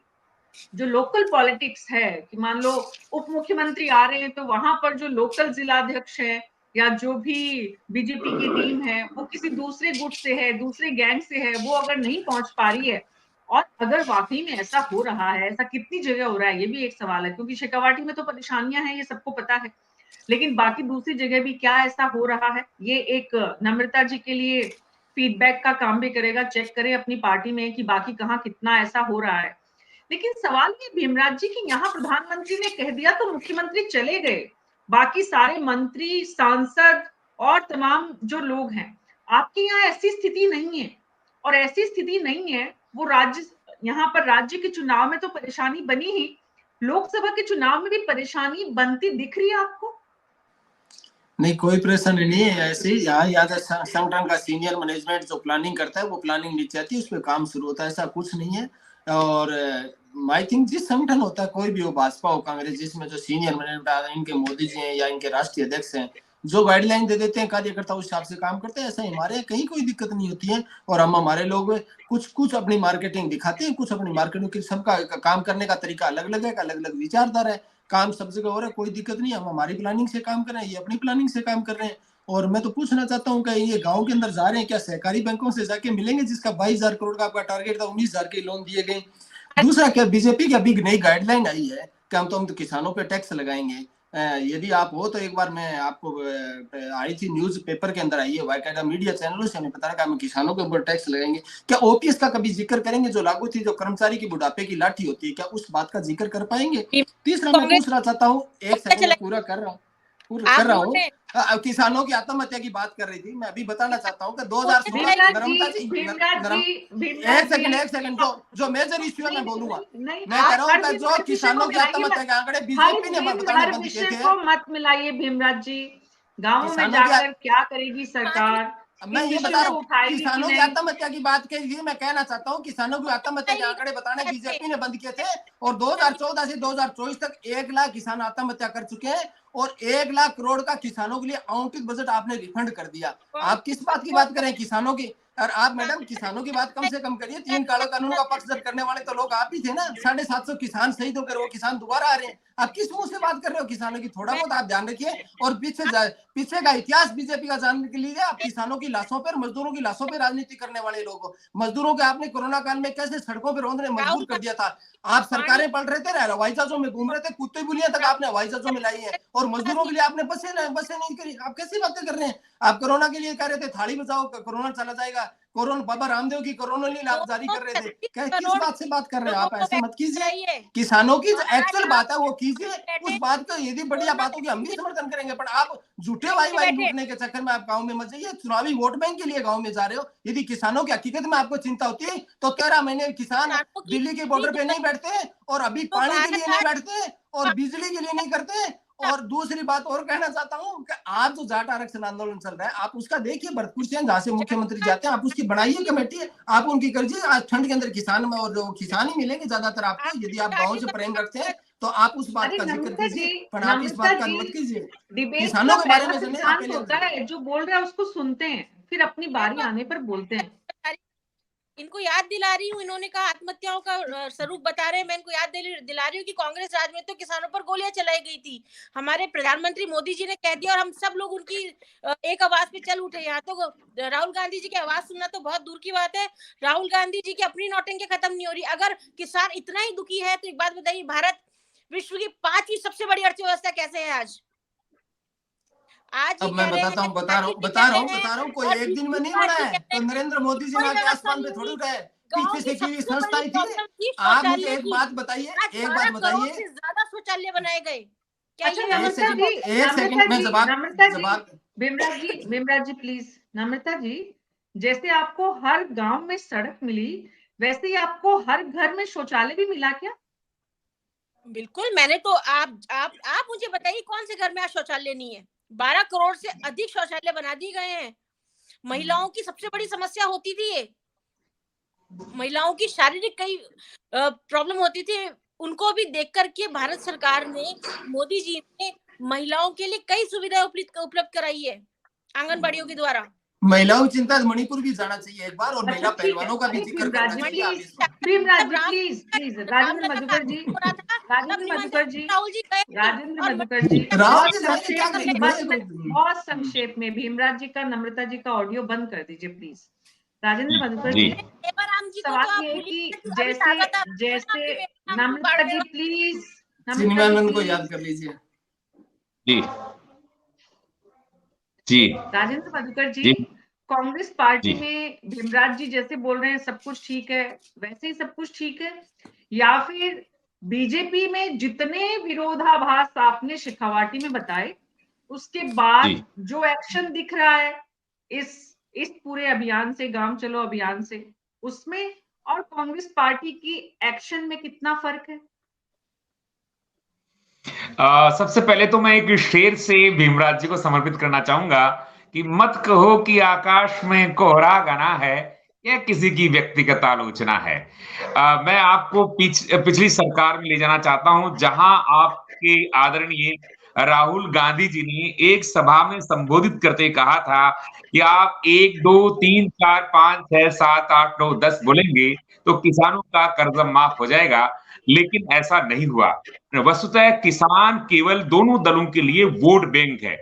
जो लोकल पॉलिटिक्स है कि मान लो उप मुख्यमंत्री आ रहे हैं तो वहां पर जो लोकल जिलाध्यक्ष है या जो भी बीजेपी की टीम है वो किसी दूसरे गुट से है, दूसरे गैंग से है, वो अगर नहीं पहुंच पा रही है, और अगर वाकई में ऐसा हो रहा है, ऐसा कितनी जगह हो रहा है, ये भी एक सवाल है, क्योंकि शेखावाटी में तो परेशानियां हैं, ये सबको पता है, लेकिन बाकी दूसरी जगह भी क्या ऐसा हो रहा है, ये एक नम्रता जी के लिए फीडबैक का काम भी करेगा। चेक करें अपनी पार्टी में कि बाकी कहाँ कितना ऐसा हो रहा है। लेकिन सवाल ये भीमराज जी कि यहाँ प्रधानमंत्री ने कह दिया तो मुख्यमंत्री चले गए, बाकी सारे मंत्री, सांसद और तमाम जो लोग हैं, आपके यहाँ ऐसी स्थिति नहीं है। और ऐसी स्थिति नहीं है, वो यहाँ पर राज्य के चुनाव में तो परेशानी बनी ही, लोकसभा के चुनाव में भी परेशानी बनती दिख रही है आपको? नहीं, कोई परेशानी नहीं है। ऐसे ही यहाँ याद है, संगठन का सीनियर मैनेजमेंट जो प्लानिंग करता है वो प्लानिंग नीचे आती है, उस पर काम शुरू होता है, ऐसा कुछ नहीं है। और आई थिंक जिस संगठन होता है, कोई भी हो, भाजपा हो, कांग्रेस, जिसमें जो सीनियर मैनेजमेंट इनके मोदी जी हैं या इनके राष्ट्रीय अध्यक्ष हैं, जो गाइडलाइन दे देते हैं कार्यकर्ता उस हिसाब से काम करते हैं। ऐसा हमारे कहीं कोई दिक्कत नहीं होती है। और हम हमारे लोग कुछ अपनी मार्केटिंग दिखाते हैं, कुछ अपनी मार्केटिंग की, सबका काम करने का तरीका अलग अलग है, अलग अलग विचारधारा है, काम सब जगह हो रहा है, कोई दिक्कत नहीं है। हम हमारी प्लानिंग से काम कर रहे हैं, ये अपनी प्लानिंग से काम कर रहे हैं। और मैं तो पूछना चाहता हूँ कि ये गांव के अंदर जा रहे हैं, क्या सहकारी बैंकों से जाके मिलेंगे जिसका 22,000 करोड़ का आपका टारगेट था, 19,000 के लोन दिए गए? दूसरा, क्या बीजेपी की अभी नई गाइडलाइन आई है कि हम तो किसानों पे टैक्स लगाएंगे? यदि आप हो तो एक बार मैं आपको आई थी न्यूज पेपर के अंदर आई है, बाकायदा मीडिया चैनलों से हमें पता लगा हम किसानों के ऊपर टैक्स लगाएंगे। क्या ओपीएस का कभी जिक्र करेंगे जो लागू थी, जो कर्मचारी की बुढ़ापे की लाठी होती है, क्या उस बात का जिक्र कर पाएंगे? तीसरा, मैं पूछना चाहता हूँ, एक सेकंड पूरा कर रहा हूँ, किसानों की आत्महत्या की बात कर रही थी, मैं अभी बताना चाहता हूँ कि 2016 एक सेकंड जो मेजर इश्यू है मैं बोलूंगा, मैं कह रहा हूँ कि जो किसानों की आत्महत्या के आंकड़े बीजेपी ने बताने बंद किए थे। मत मिलाइए भीमराज जी, गाँवों में जाकर क्या करेगी सरकार? मैं ये बता रहा हूँ, किसानों की आत्महत्या की बात के लिए मैं कहना चाहता हूँ, किसानों की आत्महत्या के आंकड़े बताने बीजेपी ने बंद किए थे। और 2014 से 2024 तक 1 लाख किसान आत्महत्या कर चुके हैं और 1 लाख करोड़ का किसानों के लिए आवंटित बजट आपने रिफंड कर दिया। आप किस बात की बात करें? किसानों की। और आप मैडम किसानों की बात कम से कम करिए। 3 काले कानूनों का पक्षधर करने वाले तो लोग आप ही थे ना। 750 किसान शहीद होकर वो किसान दोबारा आ रहे हैं। आप किस मुंह से बात कर रहे हो किसानों की? थोड़ा बहुत आप ध्यान रखिए। और पीछे का इतिहास बीजेपी का जानने के लिए आप किसानों की लाशों पर, मजदूरों की लाशों पर राजनीति करने वाले लोग हो। मजदूरों के आपने कोरोना काल में कैसे सड़कों पर रोंदने मजबूर कर दिया था। आप सरकारें पढ़ रहे थे, हवाई जहाजों में घूम रहे थे, कुत्ते बिल्लियां तक आपने हवाई जहाजों में लाई है और मजदूरों के लिए आपने बसें नहीं करी। आप कैसी बातें कर रहे हैं? आप कोरोना के लिए कह रहे थे थाली बजाओ कोरोना चला जाएगा, कोरोना बाबा रामदेव की कोरोना लाभ जारी कर रहे थे। किस बात से बात कर रहे हैं आप? ऐसे मत कीजिए। किसानों की जो एक्चुअल बात है वो कीजिए। उस बात को यदि बढ़िया बातों की हम भी समर्थन करेंगे, पर आप झूठे वाई लूटने के चक्कर में आप गांव में मत जाइए। चुनावी वोट बैंक के लिए गांव में जा रहे हो। यदि किसानों की हकीकत में आपको चिंता होती है तो 13 महीने किसान दिल्ली के बॉर्डर पे नहीं बैठते और अभी पानी के लिए नहीं बैठते और बिजली के लिए नहीं करते। और दूसरी बात और कहना चाहता हूँ कि आप जो जाट आरक्षण आंदोलन चल रहा है, आप उसका देखिए भरतपुर से जहाँ से मुख्यमंत्री जाते हैं, आप उसकी बनाइए कमेटी, आप उनकी करिए। आज ठंड के अंदर किसान में और जो किसान ही मिलेंगे ज्यादातर आपको। यदि आप गाँव से प्रेम रखते हैं तो आप उस बात का जिक्र कीजिए, पर आप इस बात का मत कीजिए। किसानों के बारे में होता है, जो बोल रहा है उसको सुनते हैं, फिर अपनी बारी आने पर बोलते हैं। इनको याद दिला रही हूँ, इन्होंने कहा आत्महत्याओं का स्वरूप बता रहे हैं, मैं इनको याद दिला रही हूँ कि कांग्रेस राज में तो किसानों पर गोलियां चलाई गई थी। हमारे प्रधानमंत्री मोदी जी ने कह दिया और हम सब लोग उनकी एक आवाज पे चल उठे। यहाँ तो राहुल गांधी जी की आवाज सुनना तो बहुत दूर की बात है। राहुल गांधी जी की अपनी नौटंकी खत्म नहीं हो रही। अगर किसान इतना ही दुखी है तो एक बात बताइए, भारत विश्व की 5वीं सबसे बड़ी अर्थव्यवस्था कैसे है आज? अब मैं बता रहा हूँ कोई एक दिन में नहीं बना है। तो नरेंद्र मोदी जी ने आसमान पे थोड़ी उठाए, पीछे से की संस्थाएं थी। आप मुझे एक बात बताइए, ज्यादा शौचालय बनाए गए क्या? एक सेकंड में जवाब भीमराज जी प्लीज। नम्रता जी, जैसे आपको हर गांव में सड़क मिली, वैसे ही आपको हर घर में शौचालय भी मिला क्या? बिल्कुल, मैंने तो आप मुझे बताइए कौन से घर में आज शौचालय नहीं है? 12 करोड़ से अधिक शौचालय बना दिए गए हैं। महिलाओं की सबसे बड़ी समस्या होती थी ये, महिलाओं की शारीरिक कई प्रॉब्लम होती थी, उनको भी देख करके भारत सरकार ने, मोदी जी ने महिलाओं के लिए कई सुविधाएं उपलब्ध कराई है आंगनबाड़ियों के द्वारा। महिलाओं की चिंता मणिपुर भी जाना चाहिए एक बार, और महिला पहलवानों का भी जिक्र करना चाहिए। प्लीज राजेंद्र मधुकर जी, बहुत संक्षेप में भीमराज जी का, नम्रता जी का ऑडियो बंद कर दीजिए प्लीज। राजेंद्र मधुकर जी, सवाल ये है कि जैसे नम्रता जी प्लीज, सिनेमानंद को याद कर लीजिए। जी राजेंद्र मधुकर जी, कांग्रेस पार्टी में भीमराज जी जैसे बोल रहे हैं सब कुछ ठीक है, वैसे ही सब कुछ ठीक है, या फिर बीजेपी में जितने विरोधाभास आपने शेखावाटी में बताए, उसके बाद जो एक्शन दिख रहा है इस पूरे अभियान से, गांव चलो अभियान से, उसमें और कांग्रेस पार्टी की एक्शन में कितना फर्क है? सबसे पहले तो मैं एक शेर से भीमराज जी को समर्पित करना चाहूंगा कि मत कहो कि आकाश में कोहरा घना है, यह किसी की व्यक्तिगत आलोचना है। मैं आपको पिछली सरकार में ले जाना चाहता हूं, जहां आपके आदरणीय राहुल गांधी जी ने एक सभा में संबोधित करते कहा था कि आप 1 2 3 4 5 6 7 8 9 10 बोलेंगे तो किसानों का कर्ज माफ हो जाएगा, लेकिन ऐसा नहीं हुआ। वस्तुतः किसान केवल दोनों दलों के लिए वोट बैंक है।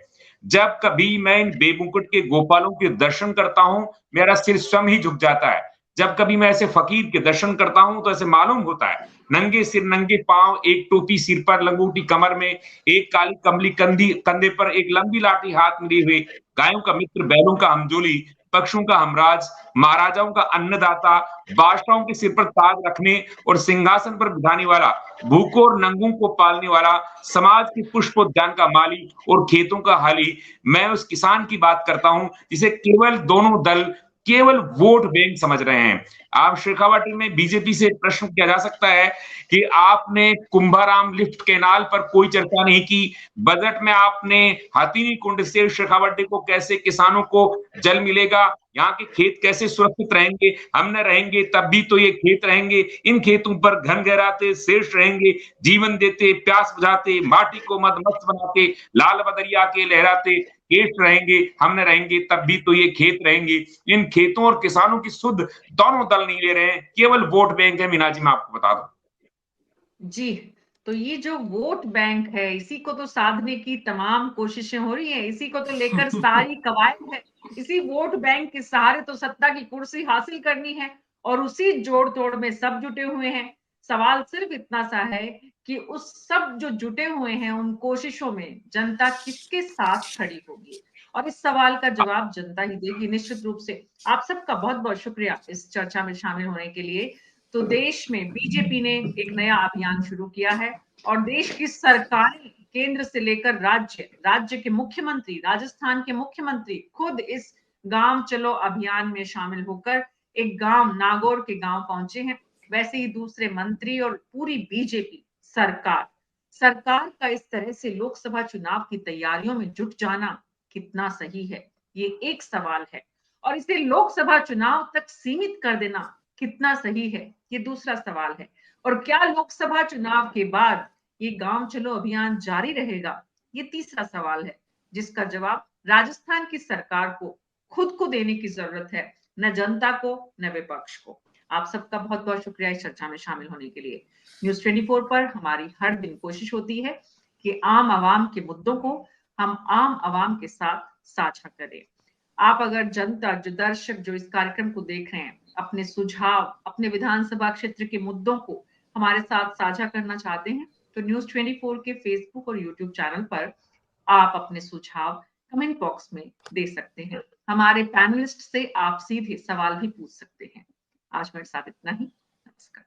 जब कभी मैं इन बेमुकुट के गोपालों के दर्शन करता हूं, मेरा सिर स्वयं ही झुक जाता है। जब कभी मैं ऐसे फकीर के दर्शन करता हूं तो ऐसे मालूम होता है, नंगे सिर नंगे पांव, एक टोपी सिर पर, लंगोटी कमर में, एक काली कमली कंधे पर, एक लंबी लाठी हाथ में लिए हुए, गायों का मित्र, बैलों का हमजोली, पक्षों का हमराज, महाराजाओं का अन्नदाता, बादशाहों के सिर पर ताज रखने और सिंहासन पर बिठाने वाला, भूखों और नंगों को पालने वाला, समाज के पुष्प उद्यान का माली और खेतों का हाली, मैं उस किसान की बात करता हूं जिसे केवल दोनों दल केवल वोट बैंक समझ रहे हैं। आप शेखावाटी में बीजेपी से प्रश्न किया जा सकता है कि आपने कुंभाराम लिफ्ट कैनाल पर कोई चर्चा नहीं की, बजट में आपने हाथीनी कुंड से शेखावाटी को कैसे किसानों को जल मिलेगा, यहाँ के खेत कैसे सुरक्षित रहेंगे, हम न रहेंगे तब भी तो ये खेत रहेंगे, इन खेतों पर घन गहराते शेष रहेंगे, जीवन देते, प्यास बुझाते, माटी को मदमस्त बनाते, लाल बदरिया के लहराते केश रहेंगे, हम न रहेंगे तब भी तो ये खेत रहेंगे। इन खेतों और किसानों की सुध दोनों दल नहीं ले रहे हैं, केवल वोट बैंक है। मीना जी, मैं आपको बता दूं जी, तो ये जो वोट बैंक है, इसी को तो साधने की तमाम कोशिशें हो रही हैं, इसी को तो लेकर सारी कवायद है। इसी वोट बैंक के सहारे तो सत्ता की कुर्सी हासिल करनी है और उसी जोड़ तोड़ में सब जुटे हुए हैं। सवाल सिर्फ इतना सा है कि उस सब जो जुटे हुए हैं उन कोशिशों में जनता किसके साथ खड़ी होगी, और इस सवाल का जवाब जनता ही देगी निश्चित रूप से। आप सबका बहुत बहुत शुक्रिया इस चर्चा में शामिल होने के लिए। तो देश में बीजेपी ने एक नया अभियान शुरू किया है और देश की सरकारें केंद्र से लेकर राज्य के मुख्यमंत्री, राजस्थान के मुख्यमंत्री खुद इस गांव चलो अभियान में शामिल होकर एक गांव, नागौर के गांव पहुंचे हैं। वैसे ही दूसरे मंत्री और पूरी बीजेपी सरकार का इस तरह से लोकसभा चुनाव की तैयारियों में जुट जाना कितना सही है, ये एक सवाल है, और इसे लोकसभा चुनाव तक सीमित कर देना कितना सही है, ये दूसरा सवाल है। और क्या लोकसभा चुनाव के बाद ये गांव चलो अभियान जारी रहेगा, ये तीसरा सवाल है, जिसका जवाब राजस्थान की सरकार को खुद को देने की जरूरत है, न जनता को न विपक्ष को। आप सबका बहुत बहुत शुक्रिया इस चर्चा में शामिल होने के लिए। न्यूज़ 24 पर हमारी हर दिन कोशिश होती है कि आम आवाम के मुद्दों को हम आम आवाम के साथ साझा करें। आप अगर जनता, जो दर्शक जो इस कार्यक्रम को देख रहे हैं, अपने सुझाव, अपने विधानसभा क्षेत्र के मुद्दों को हमारे साथ साझा करना चाहते हैं, तो न्यूज़ 24 के फेसबुक और यूट्यूब चैनल पर आप अपने सुझाव कमेंट बॉक्स में दे सकते हैं। हमारे पैनलिस्ट से आप सीधे सवाल भी पूछ सकते हैं। आज मेरे साथ इतना ही। नमस्कार।